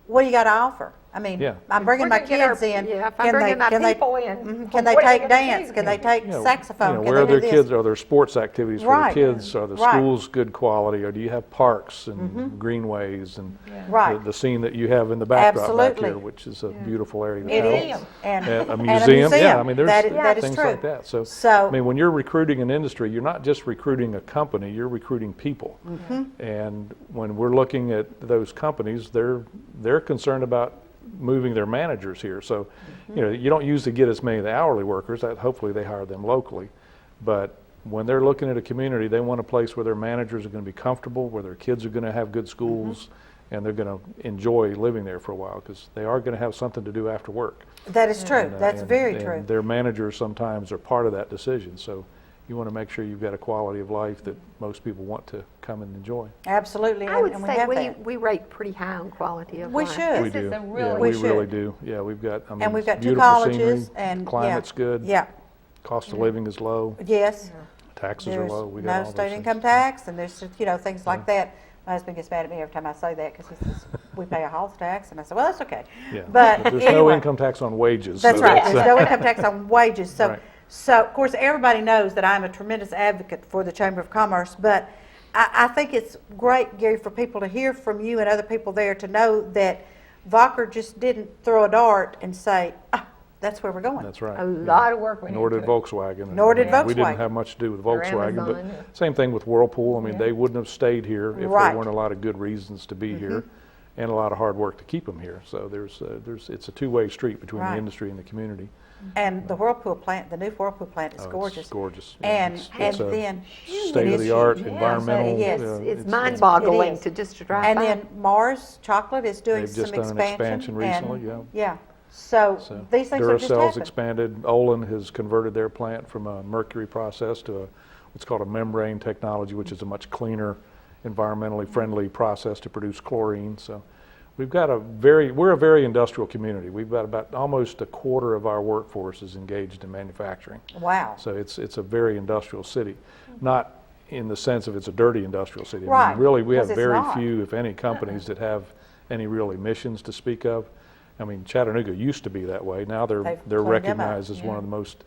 [SPEAKER 1] what do you got to offer? I mean,
[SPEAKER 9] Yeah.
[SPEAKER 1] I'm bringing my
[SPEAKER 2] We're gonna get
[SPEAKER 1] kids
[SPEAKER 2] our-
[SPEAKER 1] in.
[SPEAKER 2] yeah, if I'm bringing my people in,
[SPEAKER 1] Can they
[SPEAKER 2] what are they
[SPEAKER 1] take
[SPEAKER 2] gonna
[SPEAKER 1] dance?
[SPEAKER 2] do?
[SPEAKER 1] Can they take
[SPEAKER 9] You know,
[SPEAKER 1] saxophone? Can
[SPEAKER 9] where
[SPEAKER 1] they
[SPEAKER 9] are
[SPEAKER 1] do
[SPEAKER 9] their
[SPEAKER 1] this?
[SPEAKER 9] kids? Are there sports activities for
[SPEAKER 1] Right.
[SPEAKER 9] the kids? Are the
[SPEAKER 1] Right.
[SPEAKER 9] schools good quality? Or do you have parks and greenways and
[SPEAKER 1] Right.
[SPEAKER 9] the scene that you have in the backdrop back
[SPEAKER 1] Absolutely.
[SPEAKER 9] here, which is a beautiful area to
[SPEAKER 1] It
[SPEAKER 9] travel.
[SPEAKER 1] is. And
[SPEAKER 9] A
[SPEAKER 1] and
[SPEAKER 9] museum, yeah, I mean, there's
[SPEAKER 1] that is
[SPEAKER 9] things
[SPEAKER 1] true.
[SPEAKER 9] like that. So,
[SPEAKER 1] So-
[SPEAKER 9] I mean, when you're recruiting an industry, you're not just recruiting a company, you're recruiting people. And when we're looking at those companies, they're concerned about moving their managers here. So, you don't usually get as many of the hourly workers. That hopefully they hire them locally. But when they're looking at a community, they want a place where their managers are going to be comfortable, where their kids are going to have good schools, and they're going to enjoy living there for a while, because they are going to have something to do after work.
[SPEAKER 1] That is true.
[SPEAKER 9] And,
[SPEAKER 1] That's very
[SPEAKER 9] and
[SPEAKER 1] true.
[SPEAKER 9] Their managers sometimes are part of that decision. So you want to make sure you've got a quality of life that most people want to come and enjoy.
[SPEAKER 1] Absolutely,
[SPEAKER 2] I would
[SPEAKER 1] and we
[SPEAKER 2] say
[SPEAKER 1] have that.
[SPEAKER 2] we rate pretty high on quality of
[SPEAKER 1] We
[SPEAKER 2] life.
[SPEAKER 1] should.
[SPEAKER 9] We
[SPEAKER 4] This is
[SPEAKER 9] do.
[SPEAKER 4] a
[SPEAKER 9] Yeah,
[SPEAKER 4] really-
[SPEAKER 9] we
[SPEAKER 1] We
[SPEAKER 9] really
[SPEAKER 1] should.
[SPEAKER 9] do. Yeah, we've got, I mean,
[SPEAKER 1] And we've got two
[SPEAKER 9] beautiful
[SPEAKER 1] colleges,
[SPEAKER 9] scenery,
[SPEAKER 1] and
[SPEAKER 9] climate's good.
[SPEAKER 1] Yeah,
[SPEAKER 9] Cost of living is low,
[SPEAKER 1] yes.
[SPEAKER 9] taxes are
[SPEAKER 1] There's
[SPEAKER 9] low. We got
[SPEAKER 1] no
[SPEAKER 9] all those
[SPEAKER 1] state
[SPEAKER 9] things.
[SPEAKER 1] income tax, and there's, things like that. My husband gets mad at me every time I say that, because he says, we pay a Halls tax, and I say, well, that's okay.
[SPEAKER 9] Yeah,
[SPEAKER 1] But
[SPEAKER 9] there's no
[SPEAKER 1] anyway.
[SPEAKER 9] income tax on wages.
[SPEAKER 1] That's
[SPEAKER 9] so
[SPEAKER 1] right, there's no income tax on wages. So,
[SPEAKER 9] Right.
[SPEAKER 1] so of course, everybody knows that I'm a tremendous advocate for the Chamber of Commerce, but I think it's great, Gary, for people to hear from you and other people there to know that Vaca just didn't throw a dart and say, that's where we're going.
[SPEAKER 9] That's right.
[SPEAKER 2] A
[SPEAKER 9] yeah.
[SPEAKER 2] lot of work went
[SPEAKER 9] Nor
[SPEAKER 2] into
[SPEAKER 9] did
[SPEAKER 2] it.
[SPEAKER 9] Volkswagen.
[SPEAKER 1] Nor did
[SPEAKER 9] We
[SPEAKER 1] Volkswagen.
[SPEAKER 9] didn't have much to do with
[SPEAKER 2] Or
[SPEAKER 9] Volkswagen, but
[SPEAKER 2] Amazon, yeah.
[SPEAKER 9] same thing with Whirlpool. I mean, they wouldn't have stayed here if
[SPEAKER 1] Right.
[SPEAKER 9] there weren't a lot of good reasons to be here, and a lot of hard work to keep them here. So it's a two-way street between
[SPEAKER 1] Right.
[SPEAKER 9] the industry and the community.
[SPEAKER 1] And the Whirlpool plant, the new Whirlpool plant is
[SPEAKER 9] Oh,
[SPEAKER 1] gorgeous.
[SPEAKER 9] It's gorgeous.
[SPEAKER 1] And,
[SPEAKER 9] It's
[SPEAKER 1] and
[SPEAKER 9] a
[SPEAKER 1] then.
[SPEAKER 9] state-of-the-art,
[SPEAKER 1] huge.
[SPEAKER 9] environmental.
[SPEAKER 1] Yes.
[SPEAKER 2] It's mind-boggling
[SPEAKER 1] It is.
[SPEAKER 2] to just drive
[SPEAKER 1] And
[SPEAKER 2] by.
[SPEAKER 1] then Mars Chocolate is doing
[SPEAKER 9] They've
[SPEAKER 1] some
[SPEAKER 9] just done an expansion recently,
[SPEAKER 1] and-
[SPEAKER 9] yeah.
[SPEAKER 1] Yeah, so
[SPEAKER 9] So
[SPEAKER 1] these things have just
[SPEAKER 9] Duracell's
[SPEAKER 1] happened.
[SPEAKER 9] expanded. Olin has converted their plant from a mercury process to what's called a membrane technology, which is a much cleaner, environmentally friendly process to produce chlorine. So we've got we're a very industrial community. We've got about almost a quarter of our workforce is engaged in manufacturing.
[SPEAKER 1] Wow.
[SPEAKER 9] So it's a very industrial city, not in the sense of it's a dirty industrial city. I
[SPEAKER 1] Right,
[SPEAKER 9] mean, really, we have
[SPEAKER 1] 'cause it's
[SPEAKER 9] very
[SPEAKER 1] not.
[SPEAKER 9] few, if any, companies that have any real emissions to speak of. I mean, Chattanooga used to be that way. Now they're
[SPEAKER 1] They've
[SPEAKER 9] they're
[SPEAKER 1] cleaned them up,
[SPEAKER 9] recognized as one of the most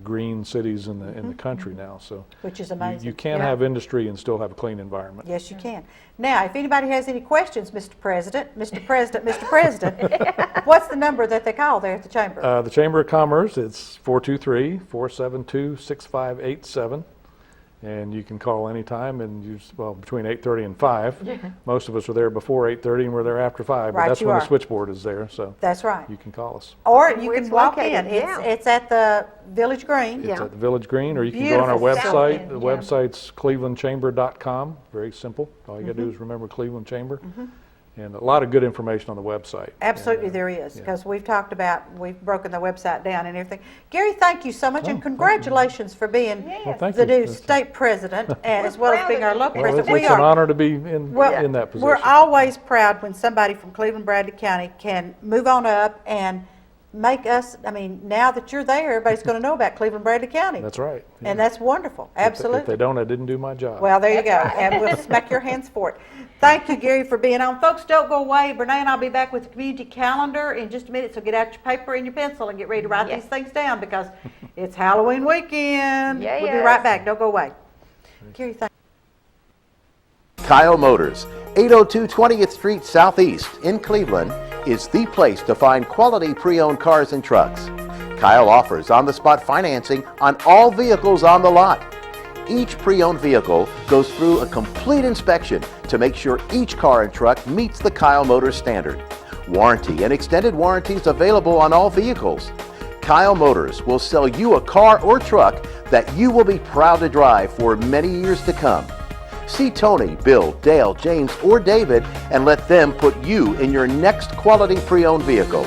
[SPEAKER 9] green cities in the country now. So
[SPEAKER 1] Which is
[SPEAKER 9] you
[SPEAKER 1] amazing.
[SPEAKER 9] can
[SPEAKER 1] Yeah.
[SPEAKER 9] have industry and still have a clean environment.
[SPEAKER 1] Yes, you can. Now, if anybody has any questions, Mr. President, Mr. President, Mr. President, what's the number that they call there at the Chamber?
[SPEAKER 9] The Chamber of Commerce, it's 423-472-6587. And you can call anytime, and between 8:30 and 5. Most of us are there before 8:30 and we're there after 5.
[SPEAKER 1] Right,
[SPEAKER 9] But that's
[SPEAKER 1] you
[SPEAKER 9] when
[SPEAKER 1] are.
[SPEAKER 9] the switchboard is there, so
[SPEAKER 1] That's right.
[SPEAKER 9] you can call us.
[SPEAKER 1] Or you
[SPEAKER 2] Where
[SPEAKER 1] can
[SPEAKER 2] it's
[SPEAKER 1] walk
[SPEAKER 2] located,
[SPEAKER 1] in.
[SPEAKER 2] yeah.
[SPEAKER 1] It's at the Village Green.
[SPEAKER 9] It's
[SPEAKER 2] Yeah.
[SPEAKER 9] at the Village Green, or you can go on our
[SPEAKER 1] Beautiful
[SPEAKER 9] website.
[SPEAKER 2] south
[SPEAKER 9] The
[SPEAKER 2] end, yeah.
[SPEAKER 9] website's clevelandchamber.com. Very simple. All you got to do is remember Cleveland Chamber. And a lot of good information on the website.
[SPEAKER 1] Absolutely,
[SPEAKER 9] And,
[SPEAKER 1] there is,
[SPEAKER 9] yeah.
[SPEAKER 1] because we've broken the website down and everything. Gary, thank you so much, and
[SPEAKER 9] thank you.
[SPEAKER 1] congratulations for being
[SPEAKER 9] Well, thank
[SPEAKER 1] the
[SPEAKER 9] you.
[SPEAKER 1] new
[SPEAKER 9] That's-
[SPEAKER 1] state president, as well as
[SPEAKER 2] proud
[SPEAKER 1] being
[SPEAKER 2] of
[SPEAKER 1] our
[SPEAKER 2] you.
[SPEAKER 1] local
[SPEAKER 9] Well,
[SPEAKER 1] president.
[SPEAKER 9] it's
[SPEAKER 1] We
[SPEAKER 9] an
[SPEAKER 1] are.
[SPEAKER 9] honor to be in that position.
[SPEAKER 1] We're always proud when somebody from Cleveland, Bradley County can move on up and make us, now that you're there, everybody's going to know about Cleveland, Bradley County.
[SPEAKER 9] That's right.
[SPEAKER 1] And that's wonderful,
[SPEAKER 9] If they
[SPEAKER 1] absolutely.
[SPEAKER 9] don't, I didn't do my job.
[SPEAKER 1] Well, there you go, and we'll smack your hands for it. Thank you, Gary, for being on. Folks, don't go away. Brene and I'll be back with the community calendar in just a minute, so get out your paper and your pencil and get ready to write
[SPEAKER 2] Yes.
[SPEAKER 1] these things down, because it's Halloween weekend. We'll be
[SPEAKER 2] Yes.
[SPEAKER 1] right back. Don't go away. Gary, thank
[SPEAKER 7] Kyle Motors, 802 20th Street Southeast in Cleveland, is the place to find quality pre-owned cars and trucks. Kyle offers on-the-spot financing on all vehicles on the lot. Each pre-owned vehicle goes through a complete inspection to make sure each car and truck meets the Kyle Motors standard. Warranty and extended warranties available on all vehicles. Kyle Motors will sell you a car or truck that you will be proud to drive for many years to come. See Tony, Bill, Dale, James, or David and let them put you in your next quality pre-owned vehicle.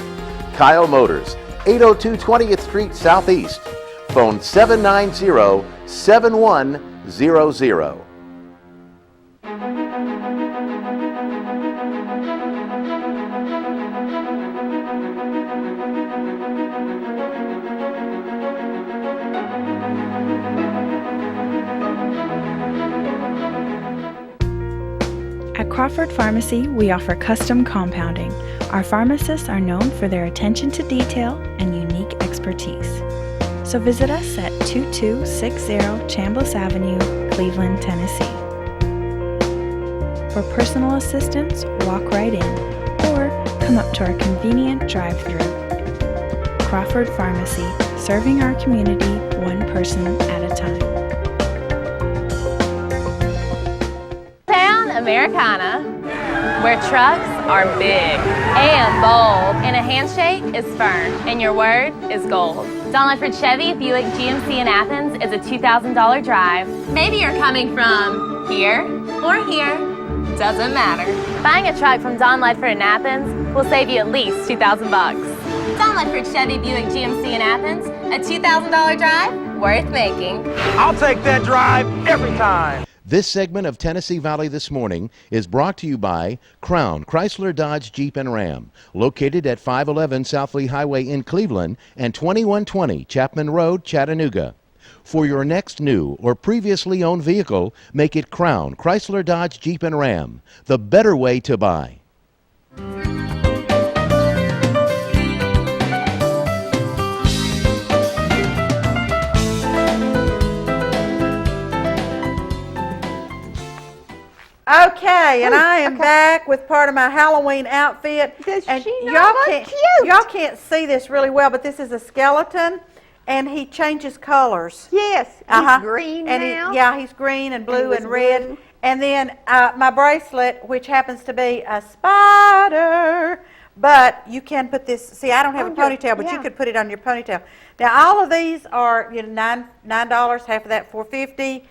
[SPEAKER 7] Kyle Motors, 802 20th Street Southeast. Phone 790-7100.
[SPEAKER 6] At Crawford Pharmacy, we offer custom compounding. Our pharmacists are known for their attention to detail and unique expertise. So visit us at 2260 Chambliss Avenue, Cleveland, Tennessee. For personal assistance, walk right in or come up to our convenient drive-thru. Crawford Pharmacy, serving our community one person at a time.
[SPEAKER 4] Town Americana, where trucks are big and bold, and a handshake is firm, and your word is gold. Don Ledford Chevy Buick GMC in Athens is a $2,000 drive. Maybe you're coming from here or here, doesn't matter. Buying a truck from Don Ledford in Athens will save you at least $2,000 bucks. Don Ledford Chevy Buick GMC in Athens, a $2,000 drive worth making.
[SPEAKER 5] I'll take that drive every time.
[SPEAKER 7] This segment of Tennessee Valley This Morning is brought to you by Crown Chrysler Dodge Jeep and Ram, located at 511 South Lee Highway in Cleveland and 2120 Chapman Road, Chattanooga. For your next new or previously owned vehicle, make it Crown Chrysler Dodge Jeep and Ram, the better way to buy.
[SPEAKER 1] Okay, and I am back with part of my Halloween outfit.
[SPEAKER 2] Does
[SPEAKER 1] And
[SPEAKER 2] she not look cute?
[SPEAKER 1] Y'all can't see this really well, but this is a skeleton, and he changes colors.
[SPEAKER 2] Yes, he's
[SPEAKER 1] Uh-huh.
[SPEAKER 2] green
[SPEAKER 1] and
[SPEAKER 2] now.
[SPEAKER 1] He's green and
[SPEAKER 2] he
[SPEAKER 1] blue
[SPEAKER 2] was
[SPEAKER 1] and red.
[SPEAKER 2] blue.
[SPEAKER 1] And then my bracelet, which happens to be a spider, but you can put this. See, I don't have a
[SPEAKER 2] On your-
[SPEAKER 1] ponytail, but you
[SPEAKER 2] yeah.
[SPEAKER 1] could put it on your ponytail. Now, all of these are $9, half of that $4.50.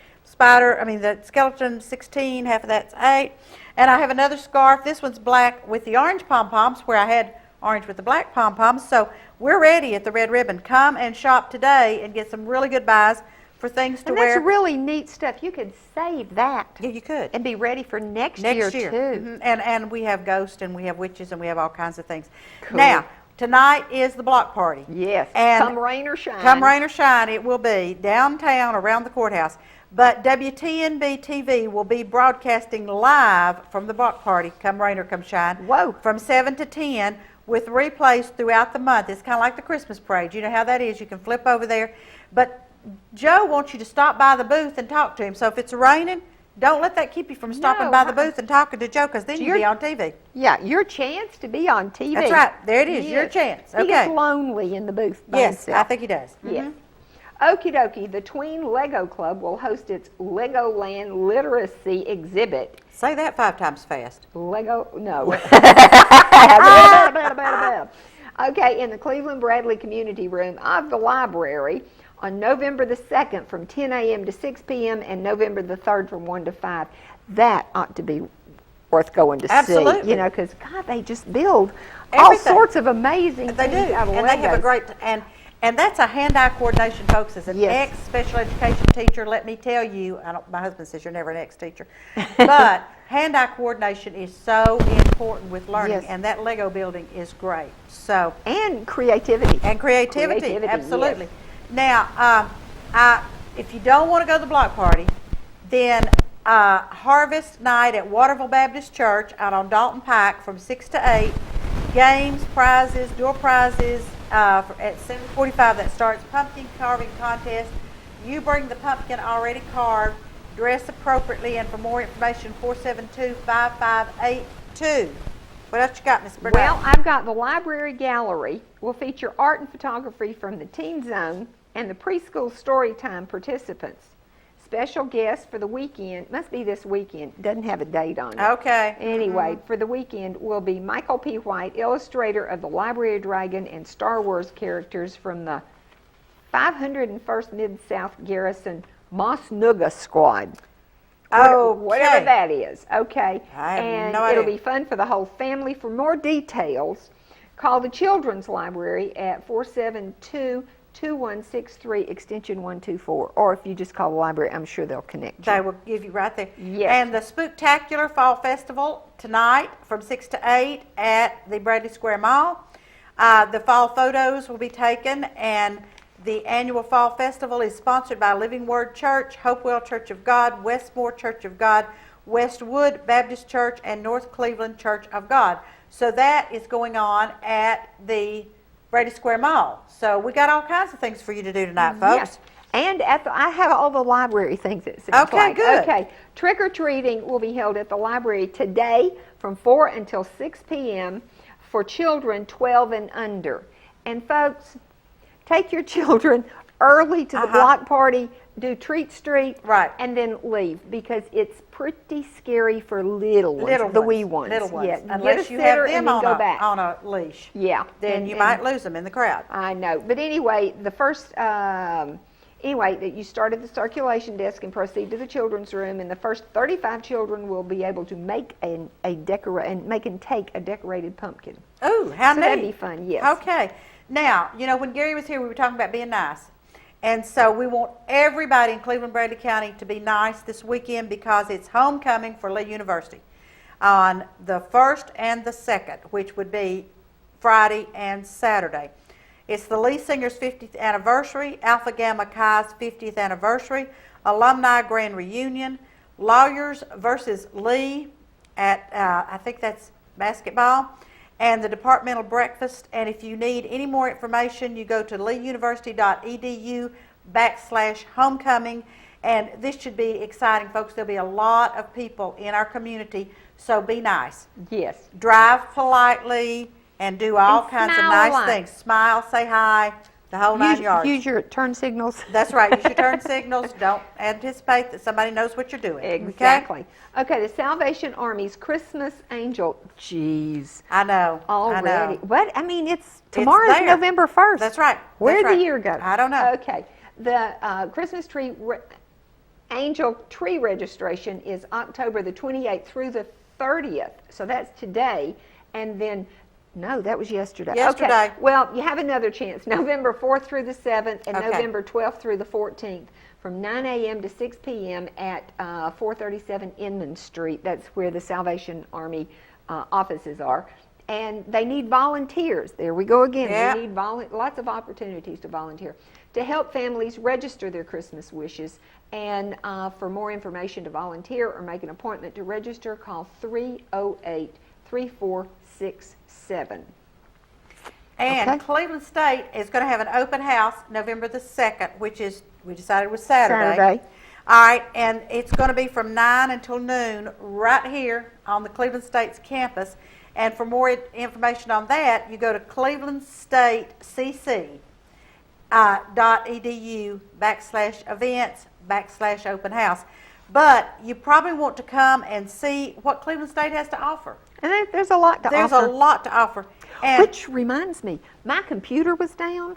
[SPEAKER 1] The skeleton 16, half of that's 8. And I have another scarf. This one's black with the orange pom-poms, where I had orange with the black pom-poms. So we're ready at the Red Ribbon. Come and shop today and get some really good buys for things to
[SPEAKER 2] And
[SPEAKER 1] wear.
[SPEAKER 2] that's really neat stuff. You could save that
[SPEAKER 1] Yeah, you could.
[SPEAKER 2] and be ready for next
[SPEAKER 1] Next
[SPEAKER 2] year,
[SPEAKER 1] year.
[SPEAKER 2] too.
[SPEAKER 1] Mhm. And we have ghosts and we have witches and we have all kinds of things.
[SPEAKER 2] Cool.
[SPEAKER 1] Now, tonight is the block party.
[SPEAKER 2] Yes,
[SPEAKER 1] And
[SPEAKER 2] come rain or shine.
[SPEAKER 1] Come rain or shine, it will be downtown around the courthouse. But WTNB TV will be broadcasting live from the block party, come rain or come shine.
[SPEAKER 2] Whoa.
[SPEAKER 1] From 7 to 10 with replays throughout the month. It's kind of like the Christmas parade. You know how that is. You can flip over there. But Joe wants you to stop by the booth and talk to him. So if it's raining, don't let that keep you from stopping
[SPEAKER 2] No,
[SPEAKER 1] by the booth and talking to Joe, because then you'll
[SPEAKER 2] You're-
[SPEAKER 1] be on TV.
[SPEAKER 2] Yeah, your chance to be on TV.
[SPEAKER 1] That's right. There it is, your chance.
[SPEAKER 2] He gets
[SPEAKER 1] Okay.
[SPEAKER 2] lonely in the booth by
[SPEAKER 1] Yes,
[SPEAKER 2] himself.
[SPEAKER 1] I think he does.
[SPEAKER 2] Yes.
[SPEAKER 1] Mhm.
[SPEAKER 2] Okie dokie, the Tween Lego Club will host its Legoland Literacy exhibit.
[SPEAKER 1] Say that 5 times fast.
[SPEAKER 2] Lego, no. Okay, in the Cleveland Bradley Community Room of the library on November the 2nd from 10 a.m. to 6 p.m. and November the 3rd from 1 to 5. That ought to be worth going to see.
[SPEAKER 1] Absolutely.
[SPEAKER 2] You know, because, God, they just build all
[SPEAKER 1] Everything.
[SPEAKER 2] sorts of amazing
[SPEAKER 1] They
[SPEAKER 2] things
[SPEAKER 1] do,
[SPEAKER 2] out of
[SPEAKER 1] and they have a
[SPEAKER 2] Legos.
[SPEAKER 1] great, and that's a hand-eye coordination, folks. As an
[SPEAKER 2] Yes.
[SPEAKER 1] ex-special education teacher, let me tell you, my husband says you're never an ex-teacher, but hand-eye coordination is so important with learning,
[SPEAKER 2] Yes.
[SPEAKER 1] and that Lego building is great. So,
[SPEAKER 2] And creativity.
[SPEAKER 1] and creativity,
[SPEAKER 2] Creativity,
[SPEAKER 1] absolutely.
[SPEAKER 2] yes.
[SPEAKER 1] Now, if you don't want to go to the block party, then Harvest Night at Waterville Baptist Church out on Dalton Pike from 6 to 8. Games, prizes, door prizes at 7:45 that starts. Pumpkin carving contest. You bring the pumpkin already carved. Dress appropriately, and for more information, 472-5582. What else you got, Miss Bernard?
[SPEAKER 2] Well, I've got the library gallery will feature art and photography from the Teen Zone and the preschool storytime participants. Special guests for the weekend, must be this weekend, doesn't have a date on it.
[SPEAKER 1] Okay.
[SPEAKER 2] Anyway, for the weekend will be Michael P. White, illustrator of the Library of Dragon and Star Wars characters from the 501st Mid-South Garrison Moss Nooga Squad. Whatever
[SPEAKER 1] Okay.
[SPEAKER 2] that is. Okay.
[SPEAKER 1] I have
[SPEAKER 2] and
[SPEAKER 1] no
[SPEAKER 2] it'll
[SPEAKER 1] idea.
[SPEAKER 2] be fun for the whole family. For more details, call the Children's Library at 472-2163 extension 124. Or if you just call the library, I'm sure they'll connect you.
[SPEAKER 1] They will give you right there.
[SPEAKER 2] Yes.
[SPEAKER 1] And the Spooktacular Fall Festival tonight from 6 to 8 at the Bradley Square Mall. The fall photos will be taken, and the annual Fall Festival is sponsored by Living Word Church, Hopewell Church of God, Westmore Church of God, Westwood Baptist Church, and North Cleveland Church of God. So that is going on at the Brady Square Mall. So we got all kinds of things for you to do tonight, folks.
[SPEAKER 2] Yes. And I have all the library things, it seems
[SPEAKER 1] Okay,
[SPEAKER 2] like.
[SPEAKER 1] good.
[SPEAKER 2] Okay, trick-or-treating will be held at the library today from 4 until 6 p.m. for children 12 and under. And folks, take your children early to the block party, do treat street,
[SPEAKER 1] Right.
[SPEAKER 2] and then leave, because it's pretty scary for little ones, the wee ones.
[SPEAKER 1] Little ones.
[SPEAKER 2] Yeah,
[SPEAKER 1] Unless
[SPEAKER 2] get a
[SPEAKER 1] you have
[SPEAKER 2] sitter
[SPEAKER 1] them
[SPEAKER 2] and then go back.
[SPEAKER 1] on a leash.
[SPEAKER 2] Yeah.
[SPEAKER 1] Then you might lose them in the crowd.
[SPEAKER 2] I know. But anyway, the first, that you start at the circulation desk and proceed to the children's room, and the first 35 children will be able to make and take a decorated pumpkin.
[SPEAKER 1] Ooh, how
[SPEAKER 2] So
[SPEAKER 1] neat.
[SPEAKER 2] that'd be fun, yes.
[SPEAKER 1] Okay. Now, you know, when Gary was here, we were talking about being nice. And so we want everybody in Cleveland, Bradley County to be nice this weekend because it's homecoming for Lee University on the 1st and the 2nd, which would be Friday and Saturday. It's the Lee Singers' 50th anniversary, Alpha Gamma Chi's 50th anniversary, alumni grand reunion, Lawyers versus Lee at, I think that's basketball, and the departmental breakfast. And if you need any more information, you go to leeuniversity.edu/homecoming. And this should be exciting, folks. There'll be a lot of people in our community, so be nice.
[SPEAKER 2] Yes.
[SPEAKER 1] Drive politely and do all
[SPEAKER 2] And
[SPEAKER 1] kinds of
[SPEAKER 2] smile a
[SPEAKER 1] nice
[SPEAKER 2] lot.
[SPEAKER 1] things. Smile, say hi, the whole 9 yards.
[SPEAKER 2] Use your turn signals.
[SPEAKER 1] That's right. Use your turn signals. Don't anticipate that somebody knows what you're doing.
[SPEAKER 2] Exactly. Okay, the Salvation Army's Christmas Angel. Jeez.
[SPEAKER 1] I know.
[SPEAKER 2] Already.
[SPEAKER 1] I know.
[SPEAKER 2] What? I mean, tomorrow's
[SPEAKER 1] there.
[SPEAKER 2] November 1st.
[SPEAKER 1] That's right.
[SPEAKER 2] Where'd
[SPEAKER 1] That's right.
[SPEAKER 2] the year go?
[SPEAKER 1] I don't know.
[SPEAKER 2] Okay. The Christmas tree angel tree registration is October the 28th through the 30th. So that's today. And then, no, that was yesterday.
[SPEAKER 1] Yesterday.
[SPEAKER 2] Okay. Well, you have another chance. November 4th through the 7th and
[SPEAKER 1] Okay.
[SPEAKER 2] November 12th through the 14th from 9 a.m. to 6 p.m. at 437 Inman Street. That's where the Salvation Army offices are. And they need volunteers. There we go again.
[SPEAKER 1] Yeah.
[SPEAKER 2] We need lots of opportunities to volunteer to help families register their Christmas wishes. And for more information to volunteer or make an appointment to register, call 308-3467.
[SPEAKER 1] And
[SPEAKER 2] Okay.
[SPEAKER 1] Cleveland State is going to have an open house November the 2nd, which is, we decided was Saturday. All right, and it's going to be from 9 until noon right here on the Cleveland State's campus. And for more information on that, you go to Cleveland State CC .edu/events/open house. But you probably want to come and see what Cleveland State has to offer.
[SPEAKER 2] And there's a lot to
[SPEAKER 1] There's
[SPEAKER 2] offer.
[SPEAKER 1] a lot to offer. And
[SPEAKER 2] Which reminds me, my computer was down,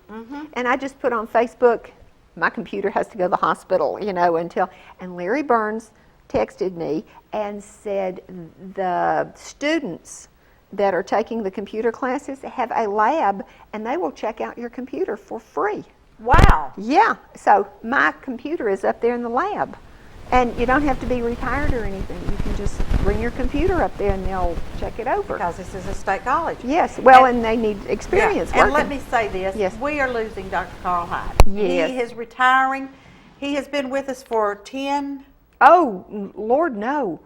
[SPEAKER 2] and I just put on Facebook, my computer has to go to the hospital, you know, and Larry Burns texted me and said the students that are taking the computer classes have a lab, and they will check out your computer for free.
[SPEAKER 1] wow.
[SPEAKER 2] Yeah, so my computer is up there in the lab. And you don't have to be retired or anything. You can just bring your computer up there and they'll check it over.
[SPEAKER 1] Because this is a state college.
[SPEAKER 2] Yes, well, and they need experience
[SPEAKER 1] And
[SPEAKER 2] working.
[SPEAKER 1] let me say this,
[SPEAKER 2] Yes.
[SPEAKER 1] we are losing Dr. Carl Hyde.
[SPEAKER 2] Yes.
[SPEAKER 1] He is retiring. He has been with us for 10,
[SPEAKER 2] Oh, Lord, no.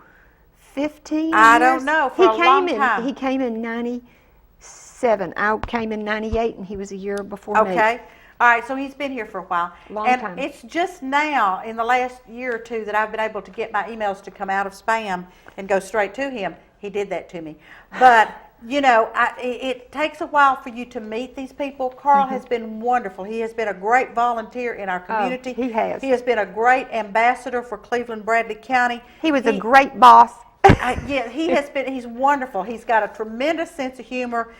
[SPEAKER 2] 15
[SPEAKER 1] I don't
[SPEAKER 2] years?
[SPEAKER 1] know, for a long time.
[SPEAKER 2] He came in 97. I came in 98, and he was a year before me.
[SPEAKER 1] okay? All right, so he's been here for a while.
[SPEAKER 2] Long
[SPEAKER 1] and
[SPEAKER 2] time.
[SPEAKER 1] it's just now, in the last year or two, that I've been able to get my emails to come out of spam and go straight to him. He did that to me. But, you know, it takes a while for you to meet these people. Carl has been wonderful. He has been a great volunteer in our community.
[SPEAKER 2] he has.
[SPEAKER 1] He has been a great ambassador for Cleveland Bradley County.
[SPEAKER 2] He was a great boss.
[SPEAKER 1] Yeah, he's wonderful. He's got a tremendous sense of humor,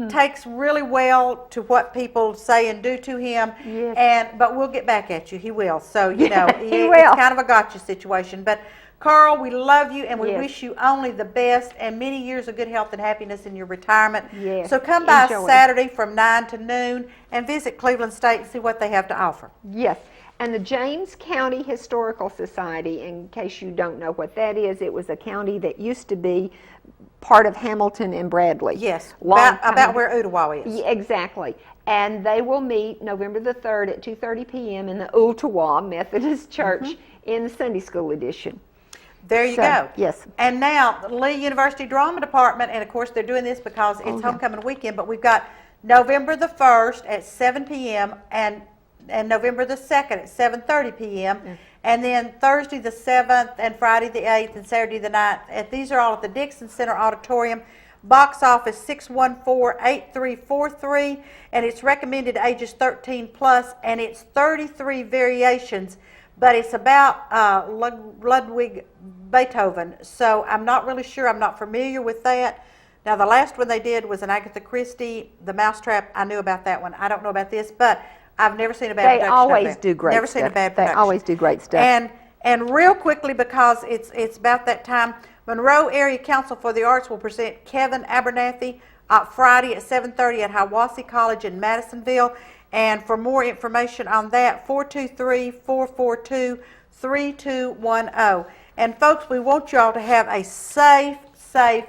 [SPEAKER 1] takes really well to what people say and do to him,
[SPEAKER 2] Yes.
[SPEAKER 1] but we'll get back at you. He will. So, you know,
[SPEAKER 2] he will.
[SPEAKER 1] it's kind of a gotcha situation. But Carl, we love you and we
[SPEAKER 2] Yes.
[SPEAKER 1] wish you only the best and many years of good health and happiness in your retirement.
[SPEAKER 2] Yes.
[SPEAKER 1] So come by
[SPEAKER 2] Enjoy.
[SPEAKER 1] Saturday from 9 to noon and visit Cleveland State and see what they have to offer.
[SPEAKER 2] Yes, and the James County Historical Society, in case you don't know what that is, it was a county that used to be part of Hamilton and Bradley.
[SPEAKER 1] Yes,
[SPEAKER 2] Long time
[SPEAKER 1] about
[SPEAKER 2] ago.
[SPEAKER 1] where Ooltewah is.
[SPEAKER 2] Yeah, exactly. And they will meet November the 3rd at 2:30 p.m. in the Ooltewah Methodist Church in the Sunday School edition.
[SPEAKER 1] There you
[SPEAKER 2] So,
[SPEAKER 1] go.
[SPEAKER 2] yes.
[SPEAKER 1] And now, the Lee University Drama Department, and of course they're doing this because it's homecoming weekend, but we've got November the 1st at 7 p.m. and November the 2nd at 7:30 p.m. And then Thursday the 7th and Friday the 8th and Saturday the 9th. These are all at the Dixon Center Auditorium. Box office 614-8343, and it's recommended ages 13 plus, and it's 33 variations, but it's about Ludwig Beethoven. So I'm not really sure. I'm not familiar with that. Now, the last one they did was an Agatha Christie, The Mousetrap. I knew about that one. I don't know about this, but I've never seen a bad
[SPEAKER 2] They
[SPEAKER 1] production.
[SPEAKER 2] always do great
[SPEAKER 1] Never
[SPEAKER 2] stuff.
[SPEAKER 1] seen a bad
[SPEAKER 2] They
[SPEAKER 1] production.
[SPEAKER 2] always do great stuff.
[SPEAKER 1] And real quickly, because it's about that time, Monroe Area Council for the Arts will present Kevin Abernathy Friday at 7:30 at Hiawassee College in Madisonville. And for more information on that, 423-442-3210. And folks, we want y'all to have a safe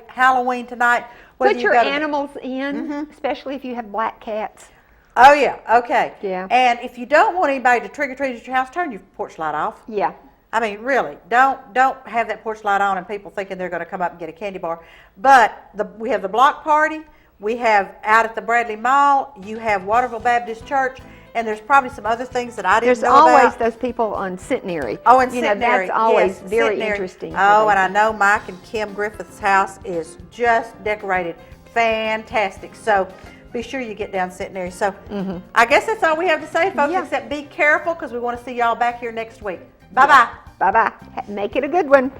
[SPEAKER 1] Halloween tonight. whether
[SPEAKER 2] Put
[SPEAKER 1] you
[SPEAKER 2] your
[SPEAKER 1] go to-
[SPEAKER 2] animals in, especially if you have black cats.
[SPEAKER 1] Oh, yeah, okay.
[SPEAKER 2] Yeah.
[SPEAKER 1] And if you don't want anybody to trick or treat at your house, turn your porch light off.
[SPEAKER 2] Yeah.
[SPEAKER 1] I mean, really, don't have that porch light on and people thinking they're going to come up and get a candy bar. But we have the block party, we have out at the Bradley Mall, you have Waterville Baptist Church, and there's probably some other things that I didn't
[SPEAKER 2] There's
[SPEAKER 1] know
[SPEAKER 2] always
[SPEAKER 1] about.
[SPEAKER 2] those people on Centenary.
[SPEAKER 1] Oh, and
[SPEAKER 2] you
[SPEAKER 1] Centenary.
[SPEAKER 2] know, that's always
[SPEAKER 1] yes,
[SPEAKER 2] very
[SPEAKER 1] Centenary.
[SPEAKER 2] interesting.
[SPEAKER 1] Oh, and I know Mike and Kim Griffith's house is just decorated fantastic. So be sure you get down Centenary. So I guess that's all we have to say, folks,
[SPEAKER 2] Yeah.
[SPEAKER 1] except be careful because we want to see y'all back here next week. Bye-bye.
[SPEAKER 2] Bye-bye. Make it a good one.